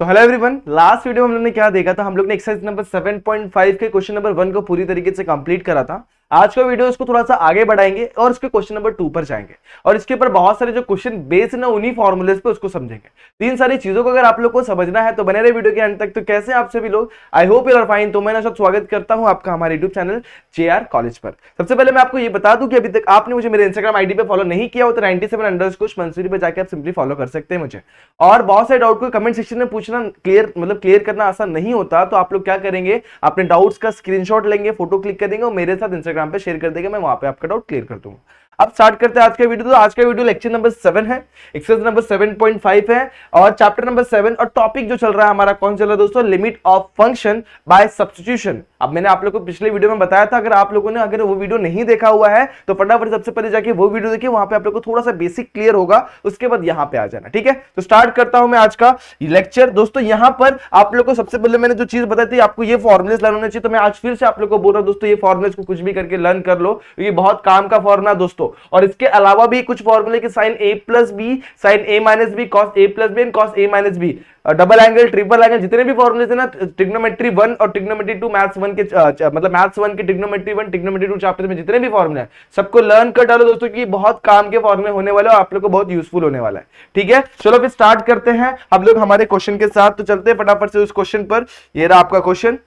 तो hello everyone, last video में हम लोग ने क्या देखा था। हम लोग ने एक्सरसाइज नंबर 7.5 के क्वेश्चन नंबर 1 को पूरी तरीके से कंप्लीट करा था। आज का वीडियो इसको थोड़ा सा आगे बढ़ाएंगे और इसके क्वेश्चन नंबर 2 पर जाएंगे और इसके ऊपर बहुत सारे जो क्वेश्चन बेस्ड ना उन्हीं फॉर्मूलेज पे उसको समझेंगे। तीन सारी चीजों को अगर आप लोग को समझना है तो बने रहे वीडियो के अंत तक। तो कैसे आप सभी लोग, I hope you are fine. तो मैं सब स्वागत करता हूं आपका हमारे यूट्यूब चैनल JR कॉलेज पर। सबसे पहले मैं आपको ये बता दूं कि अभी तक आपने मुझे मेरे इंस्टाग्राम आईडी पे फॉलो नहीं किया हो तो 97_ पे जाकर आप सिंपली फॉलो कर सकते हैं मुझे। और बहुत सारे डाउट को कमेंट सेक्शन में पूछना क्लियर करना आसान नहीं होता, तो आप लोग क्या करेंगे, अपने डाउट्स का स्क्रीनशॉट लेंगे, फोटो क्लिक कर देंगे और मेरे साथ इंस्टाग्राम पे शेयर कर देंगे। मैं वहां पे आपका डाउट क्लियर कर दूंगा। अब स्टार्ट करते हैं आज का वीडियो। तो आज का वीडियो लेक्चर नंबर 7 है, एक्सरसाइज नंबर 7.5 है और चैप्टर नंबर 7। और टॉपिक जो चल रहा है हमारा कौन चल रहा है दोस्तों, limit of function by substitution. अब मैंने आप लोगों को पिछले वीडियो में बताया था, अगर आप लोगों ने अगर वो वीडियो नहीं देखा हुआ है तो फटाफट सबसे पहले जाके वो वीडियो देखिए, वहां पे आप लोगों को थोड़ा सा बेसिक क्लियर होगा, उसके बाद यहां पे आ जाना। ठीक है, तो स्टार्ट करता हूं मैं आज का लेक्चर। दोस्तों यहां पर आप लोगों को सबसे पहले मैंने जो चीज बताई थी, आपको ये फॉर्मुलेस लर्न होने चाहिए, तो मैं आज फिर से आप लोगों को बोल रहा हूं दोस्तों, ये फॉर्मुलेस को कुछ भी करके लर्न कर लो, ये बहुत काम का फॉर्मूला दोस्तों। और इसके अलावा भी कुछ फॉर्मूले के sine A plus B, sine A minus B, cos A plus B and cos A minus B, double angle, triple angle, जितने भी फॉर्मूले थे ना, ट्रिग्नोमेट्री 1 और ट्रिग्नोमेट्री 2, मैथ्स 1 के मतलब मैथ्स 1 के ट्रिग्नोमेट्री 1, ट्रिग्नोमेट्री 2 चैप्टर में जितने भी फॉर्मूले हैं सबको लर्न कर डालो दोस्तों, कि बहुत काम के फॉर्मूले होने वाले और आप लोग को बहुत यूजफुल होने वाला है। ठीक है, चलो फिर स्टार्ट करते हैं हम लोग हमारे क्वेश्चन के साथ। तो चलते हैं फटाफट से उस क्वेश्चन पर। ये रहा आपका क्वेश्चन।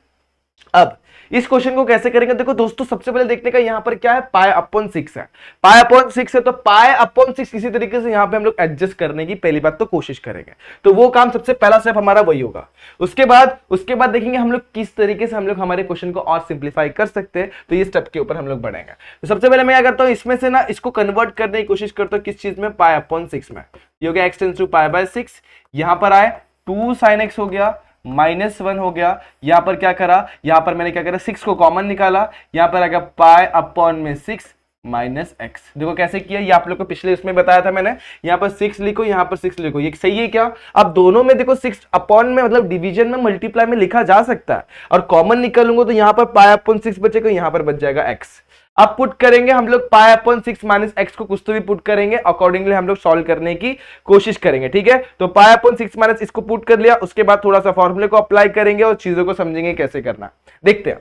अब इस क्वेश्चन को कैसे करेंगे, देखो दोस्तों, सबसे पहले देखने का यहां पर क्या है, पाई अपॉन 6 है। पाई अपॉन 6 है तो पाई अपॉन 6 किसी तरीके से यहां पे हम लोग एडजस्ट करने की पहली बात तो कोशिश करेंगे। तो वो काम सबसे पहला स्टेप हमारा वही होगा। उसके बाद देखेंगे हम लोग किस तरीके से हम लोग हमारे क्वेश्चन को और सिंप्लीफाई कर सकते हैं। तो ये स्टेप के ऊपर हम लोग बढ़ेंगे। तो सबसे पहले मैं क्या करता हूं, इसमें से ना इसको कन्वर्ट करने की कोशिश करता हूं किस चीज में, पाई अपॉन 6 में। ये हो गया x tends to pi by 6। यहां पर आए 2 sin x हो गया, -1 हो गया। यहां पर क्या करा, यहां पर मैंने क्या करा, 6 को कॉमन निकाला, यहां पर आ गया पाई अपॉन में 6 माइनस एक्स। देखो कैसे किया, ये आप लोग को पिछले उसमें बताया था मैंने। यहां पर 6 लिखो, यहां पर 6 लिखो, ये सही है क्या। अब दोनों में देखो 6 अपॉन में मतलब डिवीजन में मल्टीप्लाई में लिखा जा सकता है, और कॉमन निकालूंगा तो यहां पर पाई अपॉन 6 बचेगा, यहां पर बच जाएगा एक्स। अब पुट करेंगे हम लोग पाई अपॉन 6 माइनस एक्स को, कुछ तो भी पुट करेंगे, अकॉर्डिंगली हम लोग सॉल्व करने की कोशिश करेंगे। ठीक है, तो पाई अपॉन 6 माइनस इसको पुट कर लिया, उसके बाद थोड़ा सा फॉर्मूले को अप्लाई करेंगे और चीजों को समझेंगे कैसे करना। देखते हैं।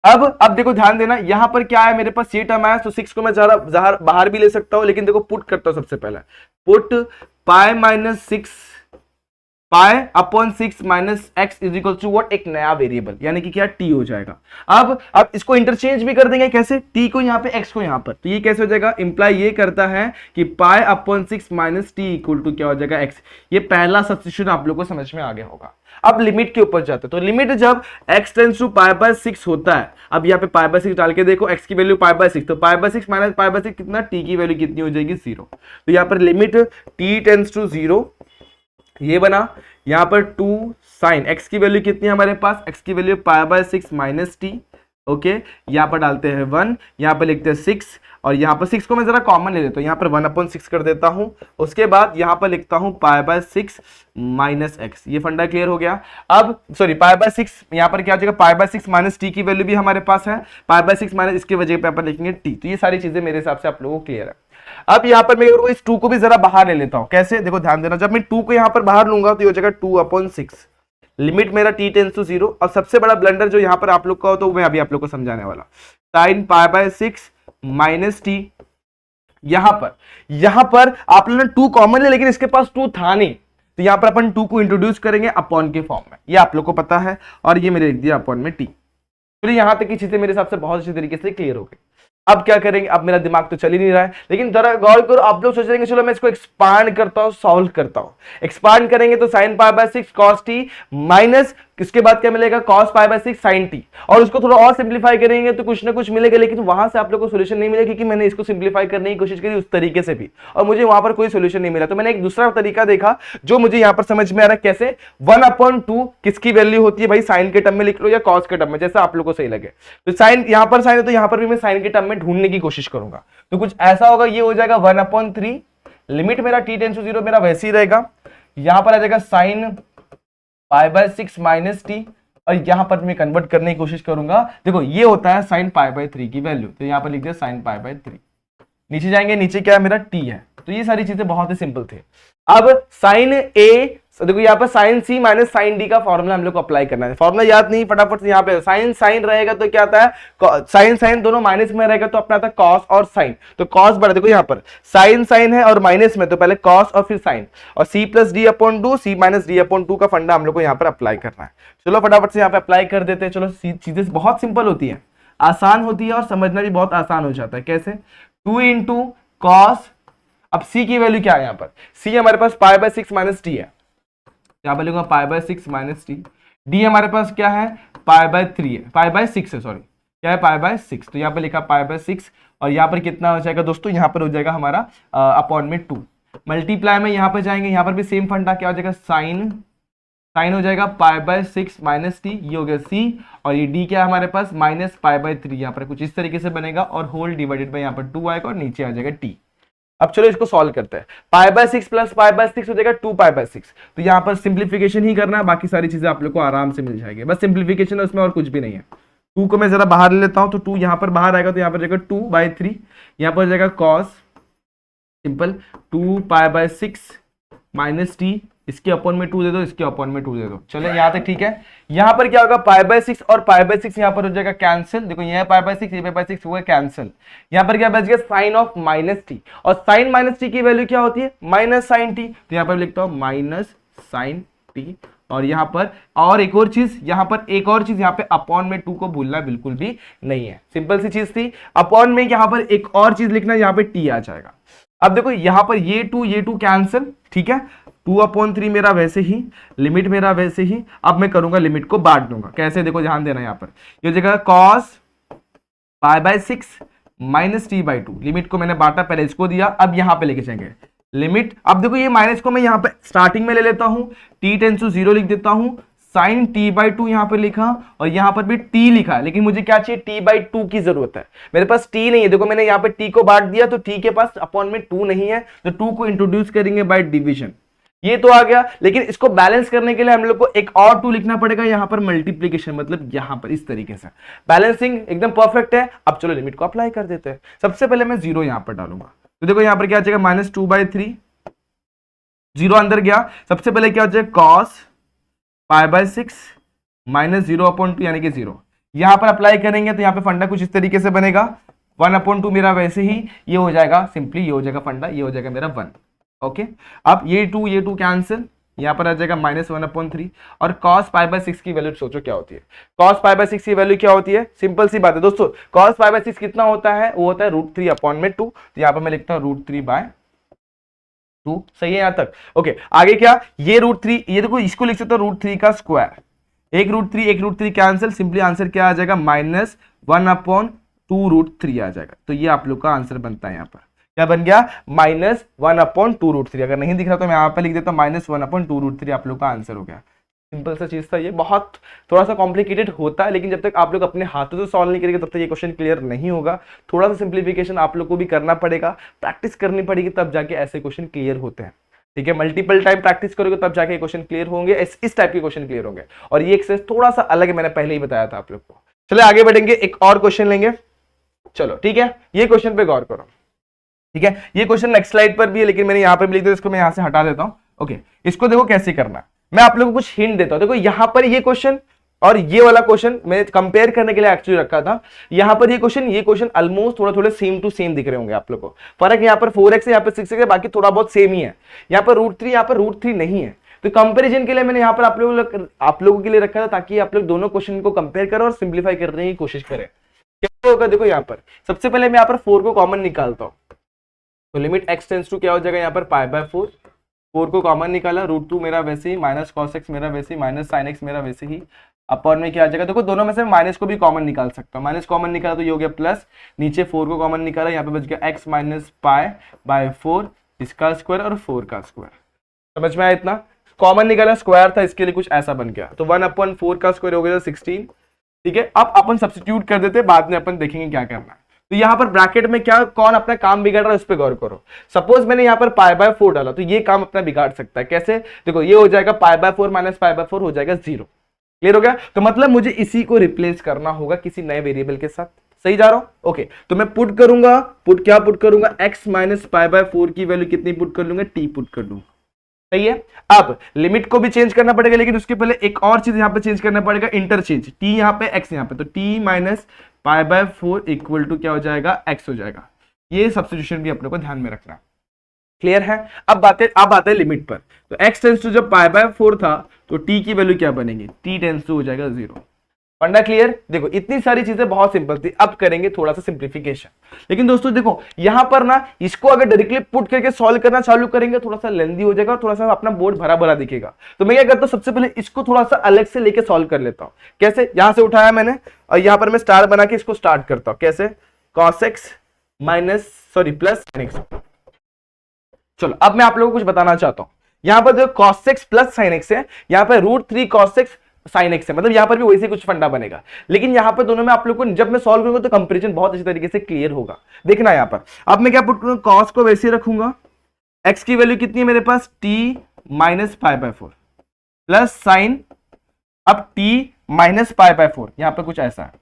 अब देखो ध्यान देना, यहां पर क्या है, मेरे पास ये टर्म है, तो 6 को मैं जरा बाहर भी ले सकता हूं, लेकिन देखो पुट करता हूं सबसे पहले। Put pi minus 6 pi upon 6 minus X is equal to what, एक नया वेरिएबल, यानी कि क्या, टी हो जाएगा। अब इसको इंटरचेंज भी कर देंगे, कैसे, टी को यहां पे एक्स को यहां पर, तो ये कैसे हो जाएगा, इंप्लाई ये करता है कि pi upon 6 minus T equal to क्या हो जाएगा, एक्स। ये पहला सब्स्टिट्यूशन आप लोग को समझ में आ गया होगा। अब लिमिट के ऊपर जाते हैं, तो लिमिट जब x tends to pi by 6 होता है, अब यहाँ पे पाई बाय 6 डाल के देखो, x की वैल्यू पाई बाय 6, तो पाई बाय 6 माइनस पाई बाय 6 कितना, t की वैल्यू कितनी हो जाएगी, 0। तो यहाँ पर लिमिट t टेंड्स टू 0 ये बना। यहां पर 2 साइन x की वैल्यू कितनी है हमारे पास, x की value pi by 6 minus T. Okay, यहां पर डालते हैं 1, यहां पर लिखते हैं 6, और यहां पर 6 को मैं जरा कॉमन ले लेता हूं, यहां पर 1/6 कर देता हूं। उसके बाद यहां पर लिखता हूं पाई बाय 6 माइनस एक्स। ये फंडा क्लियर हो गया। अब सॉरी, पाई बाय 6 यहां पर क्या हो जाएगा, पाई बाय 6 माइनस टी की वैल्यू भी हमारे पास है, पाई बाय 6 माइनस इसकी वजह पे अपन लिखेंगे टी। तो ये सारी चीजें मेरे हिसाब से आप लोगों को क्लियर है। अब यहां पर मैं इस 2 को भी जरा बाहर ले लेता हूं, कैसे, देखो ध्यान देना, जब मैं 2 को यहां पर बाहर लूंगा तो ये हो जाएगा 2/6, लिमिट मेरा t टेंड्स टू 0। और सबसे बड़ा ब्लंडर जो यहां पर आप लोग का हो, तो मैं अभी आप लोग को समझाने वाला, sign pi by 6 minus T. यहां पर आप लोगों ने 2 कॉमन ले, लेकिन इसके पास 2 था नहीं, तो यहां पर अपन 2 को इंट्रोड्यूस करेंगे अपॉन के फॉर्म में, ये आप लोग को पता है, और ये मैंने लिख दिया अपॉन में टी। तो यहां तक की चीजें मेरे हिसाब से बहुत अच्छी तरीके से क्लियर हो गई। अब क्या करेंगे, अब मेरा दिमाग तो चल ही नहीं रहा है, लेकिन जरा गौर करो, आप लोग सोचेंगे चलो मैं इसको एक्सपांड करता हूं, सॉल्व करता हूं। एक्सपांड करेंगे तो sine pi by 6 cos T minus, इसके बाद क्या मिलेगा, cos pi by 6 sine T. और उसको थोड़ा और सिंप्लीफाई करेंगे तो कुछ ना कुछ मिलेगा, लेकिन वहां से आप लोग को सोल्यूशन नहीं मिलेगा, क्योंकि मैंने इसको सिंप्लीफाई करने की कोशिश करी उस तरीके से भी, और मुझे वहां पर कोई सोल्यूशन नहीं मिला। तो मैंने एक दूसरा तरीका देखा जो मुझे यहां पर समझ में आ रहा है, कैसे 1/2 किसकी वैल्यू होती है भाई, साइन के टर्म में लिख लो या कॉस के टर्म में, जैसा आप लोग को सही लगे। तो साइन यहां पर साइन है, तो यहां पर भी मैं साइन के टर्म में ढूंढने की कोशिश करूंगा। तो कुछ ऐसा होगा, ये हो जाएगा 1/3, लिमिट मेरा t टेंड्स टू 0 मेरा वैसे ही रहेगा। यहां पर आ जाएगा sign pi by 6 minus T, और यहां पर मैं कन्वर्ट करने की कोशिश करूंगा। देखो ये होता है साइन पाई बाय 3 की वैल्यू, तो यहां पर लिख दिया साइन पाई बाय 3। नीचे जाएंगे, नीचे क्या है मेरा t है। तो ये सारी चीजें बहुत ही सिंपल थे। अब साइन ए देखो यहाँ पर साइन सी माइनस साइन डी का फॉर्मूला हम लोग को अप्लाई करना है। फॉर्मूला याद नहीं, फटाफट से यहाँ पे साइन साइन रहेगा तो क्या आता है, साइन साइन दोनों माइनस में रहेगा तो अपना आता है कॉस और साइन। तो कॉस बढ़ा, देखो यहाँ पर साइन साइन है और माइनस में, तो पहले कॉस और फिर साइन, और C plus D upon two, C minus D upon two का फंडा हम लोग को यहाँ पर अप्लाई करना है। चलो फटाफट से यहाँ पे अप्लाई कर देते हैं। चलो चीजें बहुत सिंपल होती है, आसान होती है और समझना भी बहुत आसान हो जाता है। कैसे, 2 इंटू कॉस, अब c की वैल्यू क्या है यहाँ पर, c हमारे पास पाई बाय 6 माइनस टी है, यहाँ पर लिखूंगा पाई बाय 6 माइनस टी। डी हमारे पास क्या है, पाई बाय 3 है, पाई बाय 6 है, सॉरी क्या है, पाई बाय 6, तो यहाँ पर लिखा पाई बाय 6, और यहाँ पर कितना हो जाएगा दोस्तों, यहाँ पर हो जाएगा हमारा अपॉन में 2, मल्टीप्लाई में यहाँ पर जाएंगे, यहाँ पर भी सेम फंडा क्या हो जाएगा, साइन साइन हो जाएगा पाई बाय 6 माइनस टी, ये हो गया c, और ये d क्या है हमारे पास माइनस पाई बाय 3, यहाँ पर कुछ इस तरीके से बनेगा, और होल डिवाइडेड बाय यहाँ पर 2 आएगा और नीचे आ जाएगा t। अब चलो इसको सॉल्व करते हैं, पाई बाय 6 प्लस पाई बाय 6 हो जाएगा 2 पाई बाय 6, तो यहाँ पर सिंप्लीफिकेशन ही करना है, बाकी सारी चीजें आप लोग को आराम से मिल जाएगी, बस सिंप्लीफिकेशन है उसमें और कुछ भी नहीं है। 2 को मैं जरा बाहर ले लेता हूं, तो 2 यहाँ पर बाहर आएगा तो यहाँ पर जाएगा 2 बाय 3, यहाँ पर जाएगा cos simple 2 pi by 6 minus T, इसके अपॉन में 2 दे दो, इसके अपॉन में 2 दे दो, चलो यहाँ तक ठीक है। यहाँ पर क्या होगा, पाई बाय 6 और पाई बाय 6 यहाँ पर हो जाएगा कैंसिल, देखो ये पाई बाय 6, ये पाई बाय 6 हुआ कैंसिल, यहाँ पर क्या बच गया साइन ऑफ माइनस टी, और साइन माइनस टी की वैल्यू क्या होती है, माइनस साइन टी, तो यहाँ पर लिखता हूँ माइनस साइन टी, और यहाँ पर और एक और चीज, यहाँ पर एक और चीज, यहाँ पे अपॉन में 2 को भूलना बिल्कुल भी नहीं है, सिंपल सी चीज थी। अपॉन में यहाँ पर एक और चीज लिखना, यहाँ पे टी आ जाएगा। अब देखो यहाँ पर ये 2 कैंसिल, ठीक है, 2/3 मेरा वैसे ही, लिमिट मेरा वैसे ही, अब मैं करूंगा लिमिट को बांट दूंगा, कैसे देखो ध्यान देना, यहाँ पर ये जगह cos pi by 6 minus T by 2, limit को मैंने बांटा, पहले इसको दिया, अब यहाँ पे लेके जाएंगे लिमिट। अब देखो ये माइनस को मैं यहाँ पे स्टार्टिंग में ले लेता हूँ, t टेंस टू 0 लिख देता हूँ, साइन t बाई 2 यहाँ पे लिखा, और यहाँ पर भी t लिखा है, लेकिन मुझे क्या चाहिए, t बाई 2 की जरूरत है, मेरे पास t नहीं है, देखो मैंने यहाँ पे t को बांट दिया तो t के पास अपॉन में 2 नहीं है, तो 2 को इंट्रोड्यूस करेंगे बाय डिवीजन, ये तो आ गया। लेकिन इसको बैलेंस करने के लिए हम लोग को एक और 2 लिखना पड़ेगा, यहाँ पर मल्टीप्लीकेशन, मतलब यहाँ पर इस तरीके से बैलेंसिंग एकदम परफेक्ट है। अब चलो लिमिट को अप्लाई कर देते हैं, सबसे पहले मैं 0 यहाँ पर डालूंगा, तो देखो यहाँ पर क्या आ जाएगा, -2/3, 0 अंदर गया, सबसे पहले क्या हो जाएगा, कॉस पाई बाय 6 माइनस 0/2 यानी कि 0, यहां पर अप्लाई करेंगे तो यहाँ पे फंडा कुछ इस तरीके से बनेगा, 1/2 मेरा वैसे ही ये हो जाएगा, सिंपली ये हो जाएगा फंडा, ये हो जाएगा मेरा 1, ओके। अब ये 2 कैंसिल, यहाँ पर आ जाएगा -1/3, और cos पाई बाय 6 की वैल्यू सोचो क्या होती है, cos पाई बाय 6 की वैल्यू क्या होती है, सिंपल सी बात है दोस्तों, cos पाई बाय 6 कितना होता है, वो होता है √3/2, तो यहाँ पर मैं लिखता हूँ √3/2, सही है यहाँ तक, ओके। आगे क्या, ये √3, ये देखो इसको लिख सकते हो √3 का स्क्वायर, एक √3 कैंसिल, सिंपली आंसर क्या आ जाएगा, -1/2√3 आ जाएगा, तो ये आप लोग का आंसर बनता है। यहाँ पर क्या बन गया, -1/2√3, अगर नहीं दिख रहा तो मैं यहाँ पे लिख देता हूँ -1/2√3, आप लोग का आंसर हो गया। सिंपल सा चीज था ये, बहुत थोड़ा सा कॉम्प्लिकेटेड होता है, लेकिन जब तक आप लोग अपने हाथों से सॉल्व नहीं करेंगे तब तक ये क्वेश्चन क्लियर नहीं होगा। थोड़ा सा सिंप्लीफिकेशन आप लोग को भी करना पड़ेगा, प्रैक्टिस करनी पड़ेगी, तब जाके ऐसे क्वेश्चन क्लियर होते हैं, ठीक है। मल्टीपल टाइम प्रैक्टिस करोगे तब जाके क्वेश्चन क्लियर होंगे, इस टाइप के क्वेश्चन क्लियर होंगे, और ये एक्सरसाइज थोड़ा सा अलग है, मैंने पहले ही बताया था आप लोग को। चलो आगे बढ़ेंगे, एक और क्वेश्चन लेंगे, चलो ठीक है, ये क्वेश्चन पे गौर करो, ठीक है। ये क्वेश्चन नेक्स्ट स्लाइड पर भी है, लेकिन मैंने यहाँ पर भी लिख दिया, इसको मैं यहाँ से हटा देता हूँ, ओके। इसको देखो कैसे करना है, मैं आप लोगों को कुछ हिंट देता हूं। देखो यहाँ पर ये क्वेश्चन और ये वाला क्वेश्चन मैं कंपेयर करने के लिए एक्चुअली रखा था, यहाँ पर ये क्वेश्चन ऑलमोस्ट थोड़ा थोड़ा सेम टू सेम दिख रहे होंगे आप लोग को, फर्क यहाँ पर 4x है, यहाँ पर 6x है, बाकी थोड़ा बहुत सेम ही है। यहाँ पर √3, यहाँ पर √3 नहीं है, तो कंपैरिजन के लिए मैंने यहाँ पर आप लोगों के लिए रखा था, ताकि आप लोग दोनों क्वेश्चन को कंपेयर करें और सिंप्लीफाई करने की कोशिश करें। क्या होगा, देखो यहाँ पर सबसे पहले मैं यहाँ पर 4 को कॉमन निकालता हूँ, तो लिमिट x टेंड्स टू क्या हो जाएगा, यहाँ पर π/4, 4 को कॉमन निकाला, √2 मेरा वैसे ही, -cos x मेरा वैसे ही, -sin x मेरा वैसे ही, अपॉन में क्या आ जाएगा, देखो दोनों में से माइनस को भी कॉमन निकाल सकता हूँ, माइनस कॉमन निकाला तो ये हो गया प्लस, नीचे 4 को कॉमन निकाला, यहाँ पे बच गया x - π/4, इसका स्क्वायर और 4 का स्क्वायर, समझ में आया इतना। कॉमन निकाला, स्क्वायर था, इसके लिए कुछ ऐसा बन गया, तो 1/4 का स्क्वायर हो गया 16, ठीक है। अब अपन सब्स्टिट्यूट कर देते, बाद में अपन देखेंगे क्या करना है। तो यहाँ पर ब्रैकेट में क्या कौन अपना काम बिगाड़ रहा है उस पर गौर करो। सपोज मैंने यहाँ पर π/4 डाला, तो ये काम अपना बिगाड़ सकता है, कैसे, देखो ये हो जाएगा π/4 - π/4 हो जाएगा 0, क्लियर हो गया। तो मतलब मुझे इसी को रिप्लेस करना होगा किसी नए वेरिएबल के साथ, सही जा रहा हूं, ओके। तो मैं पुट करूंगा, पुट करूंगा x - π/4 की वैल्यू कितनी पुट कर लूंगा, t पुट कर लूंगा, सही है। अब लिमिट को भी चेंज करना पड़ेगा, लेकिन उसके पहले एक और चीज यहां पे चेंज करना पड़ेगा, इंटरचेंज। टी यहां पे एक्स यहां पे, तो T minus pi by 4 equal to क्या हो जाएगा, एक्स हो जाएगा। ये सब्स्टिट्यूशन भी अपने को ध्यान में रखना है। क्लियर है। अब आते हैं लिमिट पर। तो x टेंस टू जब पाई बाय 4 था तो t की वैल्यू क्या बनेगी, t टेंस टू हो जाएगा 0। फंडा क्लियर। देखो इतनी सारी चीजें बहुत सिंपल थी, अब करेंगे थोड़ा सा सिंप्लीफिकेशन। लेकिन दोस्तों देखो यहां पर ना इसको अगर डायरेक्टली पुट करके सॉल्व करना चालू करेंगे थोड़ा सा लेंदी हो जाएगा और थोड़ा सा अपना बोर्ड भरा भरा दिखेगा। तो मैं क्या करता हूं, सबसे पहले इसको थोड़ा सा अलग से लेके सॉल्व कर लेता हूं। कैसे, यहां से उठाया मैंने और यहां पर मैं स्टार बना के इसको स्टार्ट करता हूं। कैसे, cos x minus plus sin x। चलो अब मैं आप लोगों को कुछ बताना चाहता हूं। यहां पर जो cos x plus sin x है, यहां पर √3 cos x sin x है, मतलब यहां पर भी वैसे कुछ फंडा बनेगा। लेकिन यहां पर दोनों में आप लोग को जब मैं सॉल्व करूंगा तो कंपैरिजन बहुत अच्छी तरीके से क्लियर होगा। देखना यहां पर अब मैं क्या पुट करूंगा, cos को वैसे रखूंगा, x की वैल्यू कितनी है मेरे पास, t minus pi by 4 plus sign, अब t माइनस पाई बाय 4, यहां पर कुछ ऐसा है।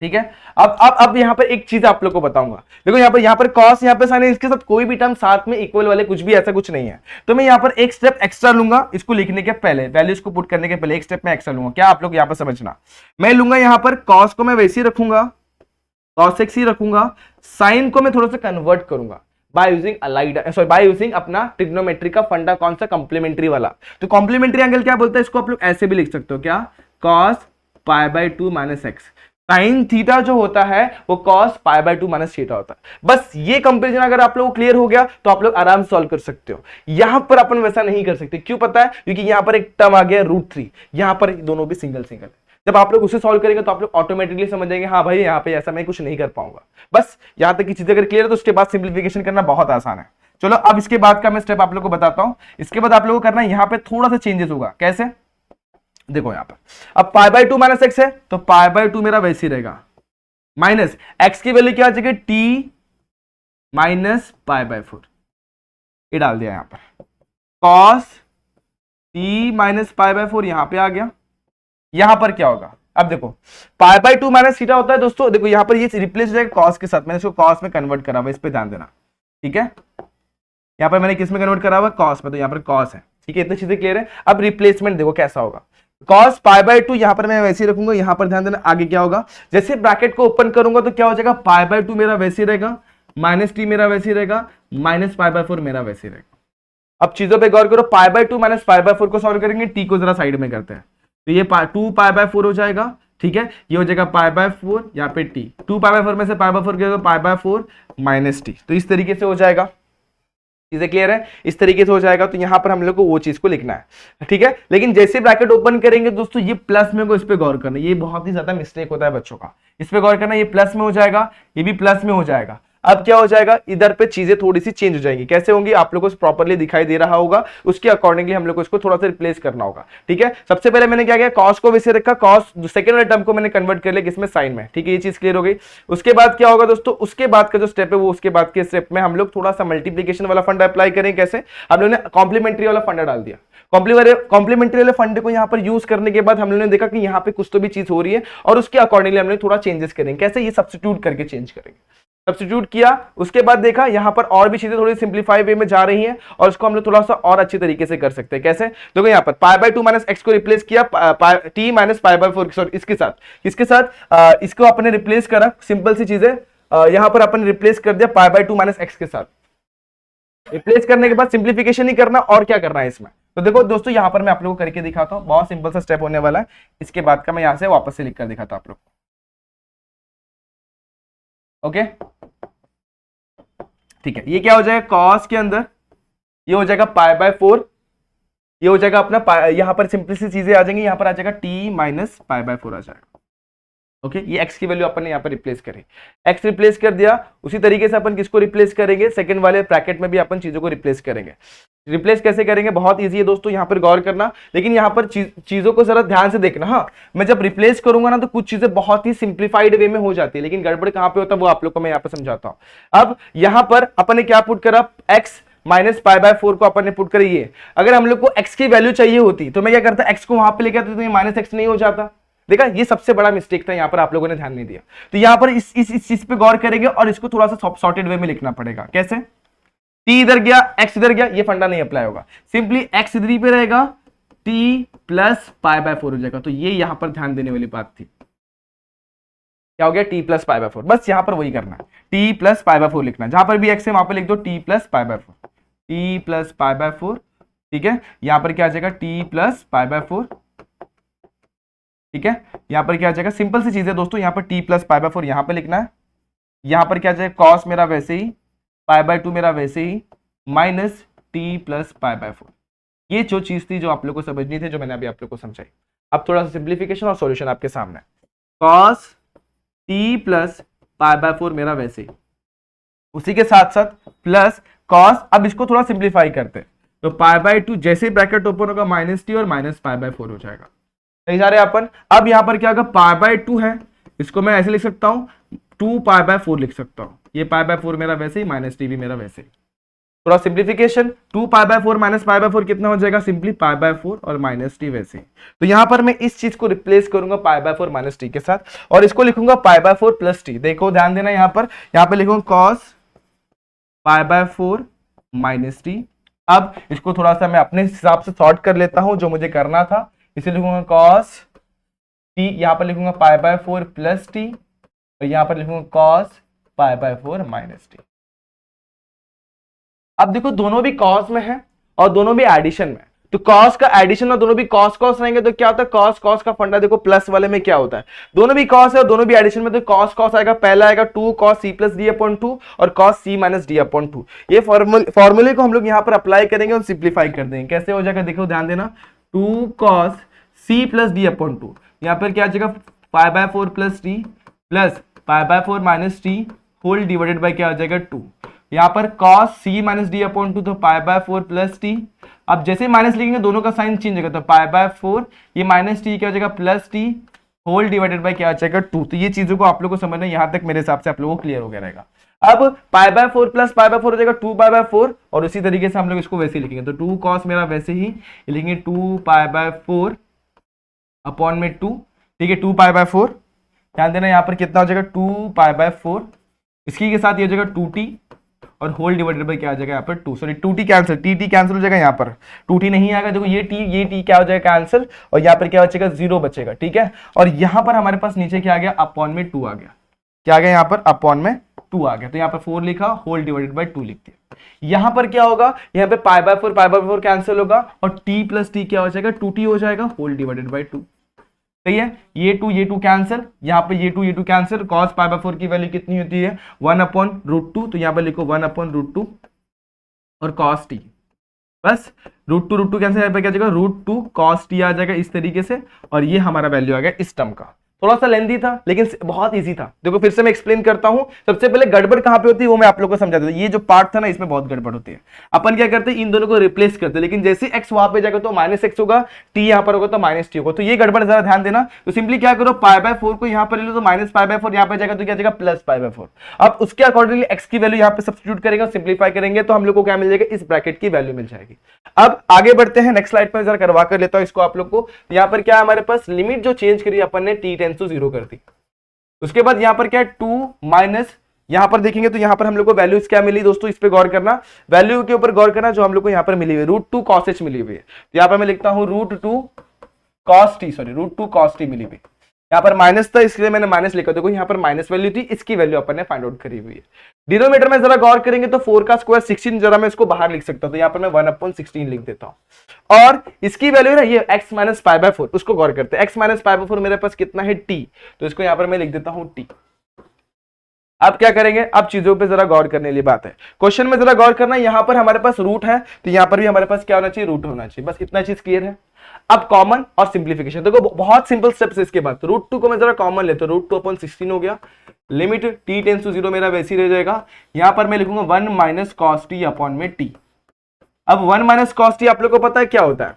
ठीक है। अब यहां पर एक चीज आप लोग को बताऊंगा। देखो यहां पर cos, यहां पर sin, इसके साथ कोई भी टर्म साथ में इक्वल वाले कुछ भी ऐसा कुछ नहीं है। तो मैं यहां पर एक स्टेप एक्स्ट्रा लूंगा, इसको लिखने के पहले, वैल्यूज को पुट करने के पहले एक स्टेप में एक्स्ट्रा लूंगा। क्या आप लोग यहां पर समझना, मैं लूंगा यहां पर cos को मैं वैसे ही रखूंगा, cos x ही रखूंगा, sin को मैं थोड़ा सा कन्वर्ट करूंगा बाय यूजिंग अपना ट्रिग्नोमेट्री का फंडा, कौन सा, कॉम्प्लीमेंट्री वाला। तो कॉम्प्लीमेंट्री एंगल क्या बोलता है, इसको आप लोग ऐसे भी लिख सकते हो, क्या, cos pi by 2 minus x. Sine theta जो होता है वो cos pi by 2 minus theta होता है। बस ये कंपैरिजन अगर आप लोगों को क्लियर हो गया तो आप लोग आराम से सॉल्व कर सकते हो। यहां पर अपन वैसा नहीं कर सकते, क्यों पता है, क्योंकि यहां पर एक टर्म आ गया √3, यहां पर दोनों भी सिंगल सिंगल। जब आप लोग उसे सॉल्व करेंगे तो आप लोग ऑटोमेटिकली समझ जाएंगे, हाँ भाई यहाँ पे ऐसा मैं कुछ नहीं कर पाऊंगा। बस यहां तक की चीजें अगर क्लियर है तो उसके बाद सिंप्लीफिकेशन करना बहुत आसान है। चलो अब इसके बाद का मैं स्टेप आप लोग को बताता हूं। इसके बाद आप लोगों को करना है, यहाँ पे थोड़ा सा चेंजेस होगा। कैसे, देखो यहां पर अब पाई बाय 2 माइनस एक्स है तो पाई बाय 2 मेरा वैसे ही रहेगा, माइनस एक्स की वैल्यू क्या आ जाएगी, टी माइनस पाई बाय 4, ये डाल दिया यहां पर, cos T minus pi by 4 यहां पे आ गया। यहां पर क्या होगा, अब देखो पाई बाय 2 माइनस थीटा होता है दोस्तों, देखो यहां पर ये रिप्लेस हो जाएगा cos के साथ, मैंने इसको cos में कन्वर्ट करा हुआ, इस पे ध्यान देना। ठीक है, यहां पर मैंने किस में कन्वर्ट करा हुआ, cos में, तो यहां पर cos है। ठीक है, इतनी चीजें क्लियर है। अब रिप्लेसमेंट देखो कैसा होगा, cos पाई बाय 2 यहां पर मैं वैसे ही रखूंगा, यहां पर ध्यान देना आगे क्या होगा, जैसे ब्रैकेट को ओपन करूंगा तो क्या हो जाएगा, पाई बाय 2 मेरा वैसे ही रहेगा, माइनस टी मेरा वैसे ही रहेगा, माइनस पाई बाय 4 मेरा वैसे ही रहेगा। अब चीजों पे गौर करो, pi by 2 minus pi by 4 को सॉल्व करेंगे, टी को जरा साइड में करते हैं, तो ये 2 पाई बाय 4 हो जाएगा। ठीक है, ये हो जाएगा पाई बाय 4, यहाँ पे टी, 2 पाई बाय 4 में से पाई बाय 4 गया तो पाई बाय 4 माइनस टी, तो इस तरीके से हो जाएगा। चीजें क्लियर है, इस तरीके से हो जाएगा। तो यहां पर हम लोग को वो चीज को लिखना है। ठीक है, लेकिन जैसे ब्रैकेट ओपन करेंगे दोस्तों, ये प्लस में को इस पे गौर करना, ये बहुत ही ज्यादा मिस्टेक होता है बच्चों का, इस पे गौर करना, ये प्लस में हो जाएगा, ये भी प्लस में हो जाएगा। अब क्या हो जाएगा, इधर पे चीजें थोड़ी सी चेंज हो जाएंगी। कैसे होंगी, आप लोगों को प्रॉपर्ली दिखाई दे रहा होगा, उसके अकॉर्डिंगली हम लोग को इसको थोड़ा सा रिप्लेस करना होगा। ठीक है, सबसे पहले मैंने क्या किया, cos को वैसे रखा, cos सेकंड वाले टर्म को मैंने कन्वर्ट कर लिया किसमें, साइन में। ठीक है, ये चीज क्लियर हो गई। उसके बाद क्या होगा दोस्तों, उसके बाद का जो स्टेप है वो, उसके बाद के स्टेप में हम लोग थोड़ा सा मल्टीप्लीकेशन वाला फंडा अप्लाई करें। कैसे, हम लोग ने कॉम्प्लीमेंट्री वाला फंडा डाल दिया, कॉम्प्लीमेंट्री वाले फंडे को यहां पर यूज करने के बाद हम लोगों ने देखा कि यहां पे कुछ तो भी चीज हो रही है और उसके अकॉर्डिंगली हम लोग थोड़ा चेंजेस करेंगे। कैसे, ये सब्स्टिट्यूट करके चेंज करेंगे। सब्स्टिट्यूट किया, उसके बाद देखा यहां पर और भी चीजें थोड़ी सिंप्लीफाई वे में जा रही हैं और उसको हम लोग थोड़ा सा और अच्छे तरीके से कर सकते हैं। कैसे, देखो यहां पर पाई बाय 2 माइनस एक्स को रिप्लेस किया T minus pi by 4, sorry इसके साथ इसको अपने रिप्लेस करा, सिंपल सी चीजें यहां पर अपन रिप्लेस कर दिया पाई बाय 2 माइनस एक्स के साथ। रिप्लेस करने के बाद सिंप्लीफिकेशन ही करना, और क्या करना है इसमें। तो देखो दोस्तों यहां पर मैं आप लोगों को करके दिखाता हूं, बहुत सिंपल सा स्टेप होने वाला है। इसके बाद का मैं यहां से वापस से लिख कर दिखाता हूं आप लोग को। ओके, ठीक है, ये क्या हो जाएगा, cos के अंदर ये हो जाएगा पाई बाय 4, ये हो जाएगा अपना यहां पर सिंपल सी चीजें आ जाएंगी, यहां पर आ जाएगा टी माइनस पाई बाय 4 आ जाएगा। ओके, ये x की वैल्यू अपन ने यहाँ पर रिप्लेस करी, x रिप्लेस कर दिया। उसी तरीके से अपन किसको रिप्लेस करेंगे, सेकंड वाले ब्रैकेट में भी अपन चीजों को रिप्लेस करेंगे। रिप्लेस कैसे करेंगे, बहुत इजी है दोस्तों, यहाँ पर गौर करना, लेकिन यहाँ पर चीजों को जरा ध्यान से देखना। हाँ, मैं जब रिप्लेस करूंगा ना तो कुछ चीजें बहुत ही सिंप्लीफाइड वे में हो जाती है, लेकिन गड़बड़ कहाँ पे होता है वो आप लोग को मैं यहाँ पे समझाता हूँ। अब यहाँ पर अपन ने क्या पुट करा, x माइनस पाई बाय 4 को अपन ने पुट करी है। अगर हम लोग को x की वैल्यू चाहिए होती तो मैं क्या करता, x को वहां पे लेके आता तो ये माइनस एक्स नहीं हो जाता। देखा, ये सबसे बड़ा मिस्टेक था, यहाँ पर आप लोगों ने ध्यान नहीं दिया। तो यहाँ पर इस चीज पे गौर करेंगे और इसको थोड़ा सा सॉर्टेड वे में लिखना पड़ेगा। कैसे, टी इधर गया, एक्स इधर गया, ये फंडा नहीं अप्लाई होगा, सिंपली एक्स इधर ही पे रहेगा, टी प्लस पाई बाय 4 हो जाएगा। तो ये यहां पर ध्यान देने वाली बात थी, क्या हो गया, टी प्लस पाई बाय 4। बस यहां पर वही करना है, टी प्लस पाई बाय 4 लिखना है, जहां पर भी एक्स है वहां पर लिख दो T plus pi by 4, T plus pi by 4। ठीक है, यहां पर क्या आ जाएगा, टी प्लस पाई बाय 4। ठीक है, यहां पर क्या आ जाएगा, सिंपल सी चीज है दोस्तों, यहां पर टी प्लस पाई बाय 4 यहां पर लिखना है, यहां पर क्या आ जाएगा, कॉस मेरा वैसे ही, पाई बाय 2 मेरा वैसे ही, minus T plus pi by 4। ये जो चीज थी जो आप लोग को समझनी थी, जो मैंने अभी आप लोग को समझाई। अब थोड़ा सा सिंप्लीफिकेशन और सॉल्यूशन आपके सामने, cos T plus pi by 4 मेरा वैसे ही, उसी के साथ साथ प्लस कॉस, अब इसको थोड़ा सिंप्लीफाई करते हैं, तो पाई बाय 2 जैसे ब्रैकेट ओपन होगा माइनस टी और माइनस पाई बाय 4 हो जाएगा। सही जा रहे हैं अपन। अब यहां पर क्या होगा, पाई बाय 2 है, इसको मैं ऐसे लिख सकता हूं, 2 पाई बाय 4 लिख सकता हूं, ये पाई बाय 4 मेरा वैसे ही, माइनस टी भी मेरा वैसे ही। थोड़ा simplification, 2 pi by 4 minus pi by 4 कितना हो जाएगा, सिंपली पाई बाय 4 और माइनस टी वैसे ही। तो यहां पर मैं इस चीज को रिप्लेस करूंगा पाई बाय 4 माइनस टी के साथ, और इसको लिखूंगा पाई बाय 4 प्लस टी। देखो ध्यान देना, यहां पर लिखूंगा cos pi by 4 minus T. अब इसको थोड़ा सा मैं अपने हिसाब से सॉर्ट कर लेता हूं, जो मुझे करना था, इसे लिखूंगा कॉस टी, यहां पर लिखूंगा पाई बाय 4 प्लस टी, और यहां पर लिखूंगा cos pi by 4 minus T. अब देखो दोनों भी कॉस में है और दोनों भी एडिशन में, तो कॉस का एडिशन और दोनों भी कॉस कॉस रहेंगे, तो क्या होता है, कॉस कॉस का फंडा देखो प्लस वाले में क्या होता है, दोनों भी कॉस है और दोनों भी एडिशन में, तो कॉस कॉस आएगा, पहला आएगा 2 cos c plus D upon 2 और cos c minus D upon 2। ये फॉर्मूले को हम लोग यहाँ पर अप्लाई करेंगे और सिंप्लीफाई कर देंगे। कैसे हो जाएगा, देखो ध्यान देना, 2 cos c plus D upon 2, यहाँ पर क्या आ जाएगा, pi by 4 plus T plus pi by 4 minus T whole divided by क्या आ जाएगा, 2। यहाँ पर cos c minus D upon 2, तो पाई बाय 4 प्लस टी। अब जैसे माइनस लिखेंगे दोनों का साइन चेंज होगा, तो पाई बाय 4, ये माइनस टी क्या हो जाएगा, plus T whole divided by क्या आ जाएगा, 2। तो ये चीजों को आप लोग को समझना, यहां तक मेरे हिसाब से आप लोगों को क्लियर हो गया रहेगा। अब पाई बाय 4 प्लस पाई बाय 4 हो जाएगा 2 पाई बाय 4, और उसी तरीके से हम लोग इसको वैसे ही लिखेंगे, तो 2 cos मेरा वैसे ही लिखेंगे 2 पाई बाय 4 अपॉन में 2। ठीक है, 2 पाई बाय 4, ध्यान देना यहाँ पर कितना हो जाएगा, 2 पाई बाय 4, इसकी के साथ ये हो जाएगा 2t और होल डिवाइडेड बाय क्या आ जाएगा यहाँ पर 2, sorry 2t cancel, T cancel हो जाएगा, यहाँ पर 2t नहीं आएगा, देखो ये t क्या हो जाएगा कैंसिल, और यहाँ पर क्या बचेगा, 0 बचेगा। ठीक है, और यहाँ पर हमारे पास नीचे क्या आ गया, अपॉन में 2 आ गया, क्या आ गया यहाँ पर, अपॉन में 2 आ गया, तो यहाँ पर 4 लिखा, होल डिवाइडेड बाय 2 लिख दिया। यहाँ पर क्या होगा, यहाँ पे पाई बाय 4 कैंसिल होगा और t प्लस टी क्या हो जाएगा, 2t हो जाएगा, होल डिवाइडेड बाय 2। सही है, ये 2 कैंसिल, यहाँ पे ये 2 कैंसिल, cos पाई बाय 4 की वैल्यू कितनी होती है, 1/√2, तो यहाँ पर लिखो 1/√2 और cos t, बस √2 कैंसिल, यहाँ पे क्या जाएगा, √2 cos t आ जाएगा इस तरीके से, और ये हमारा वैल्यू आ गया इस टर्म का। थोड़ा सा लेंदी था लेकिन बहुत इजी था। देखो फिर से मैं एक्सप्लेन करता हूं, सबसे पहले गड़बड़ कहां पे होती है वो मैं आप लोगों को समझा देता हूं। ये जो पार्ट था ना, इसमें बहुत गड़बड़ होती है। अपन क्या करते हैं, इन दोनों को रिप्लेस करते हैं, लेकिन जैसे x वहां पे जाएगा तो -x होगा, t यहां पर होगा तो -t होगा, तो ये गड़बड़ जरा ध्यान देना। तो सिंपली क्या करो, पाई बाय 4 को यहां पर ले लो, तो माइनस पाई बाय 4 यहां पर जाएगा तो क्या जाएगा, प्लस पाई बाय 4। अब उसके अकॉर्डिंगली x की वैल्यू यहां पे सब्स्टिट्यूट करेंगे और सिंप्लीफाई करेंगे, तो हम लोग को क्या मिल जाएगा, इस ब्रैकेट की वैल्यू मिल जाएगी। अब आगे बढ़ते हैं, नेक्स्ट स्लाइड पर जरा करवा कर लेता हूं इसको आप लोग को। यहां पर क्या हमारे पास लिमिट जो चेंज करी अपन ने, t टेंड्स टू 0 कर दी। उसके बाद यहां पर क्या है, 2 माइनस, यहां पर देखेंगे तो यहां पर हम लोग को वैल्यूज क्या मिली दोस्तों, इस पे गौर करना, वैल्यू के ऊपर गौर करना, जो हम लोग को यहां पर मिली हुई है √2 cos h मिली हुई है। तो यहां पर मैं लिखता हूं √2 cos t मिली हुई। यहां पर माइनस था इसलिए मैंने माइनस लिखा, देखो यहां पर माइनस वैल्यू थी, इसकी वैल्यू अपन ने फाइंड आउट करी हुई है। डिनोमिनेटर में जरा गौर करेंगे तो 4 का स्क्वायर 16, जरा मैं इसको बाहर लिख सकता हूं, तो यहां पर मैं 1/16 लिख देता हूं। और इसकी वैल्यू ना ये x माइनस पाई बाय 4, उसको गौर करते हैं। x माइनस पाई बाय 4 मेरे पास कितना है, t, तो इसको यहां पर मैं लिख देता हूं t। अब क्या करेंगे, अब चीजों पे जरा गौर करने वाली बात है। क्वेश्चन में जरा गौर करना, यहां पर हमारे पास रूट है तो यहां पर भी हमारे पास क्या होना चाहिए, रूट होना चाहिए, बस इतना चीज क्लियर है। अब कॉमन और सिंप्लीफिकेशन, देखो बहुत सिंपल स्टेप्स है इसके बाद। √2 को मैं जरा कॉमन लेता हूं, √2/16 हो गया, लिमिट t टेंड्स टू 0 मेरा वैसे ही रह जाएगा। यहां पर मैं लिखूंगा 1 माइनस cos t अपॉन में t। अब 1 माइनस cos t आप लोग को पता है क्या होता है,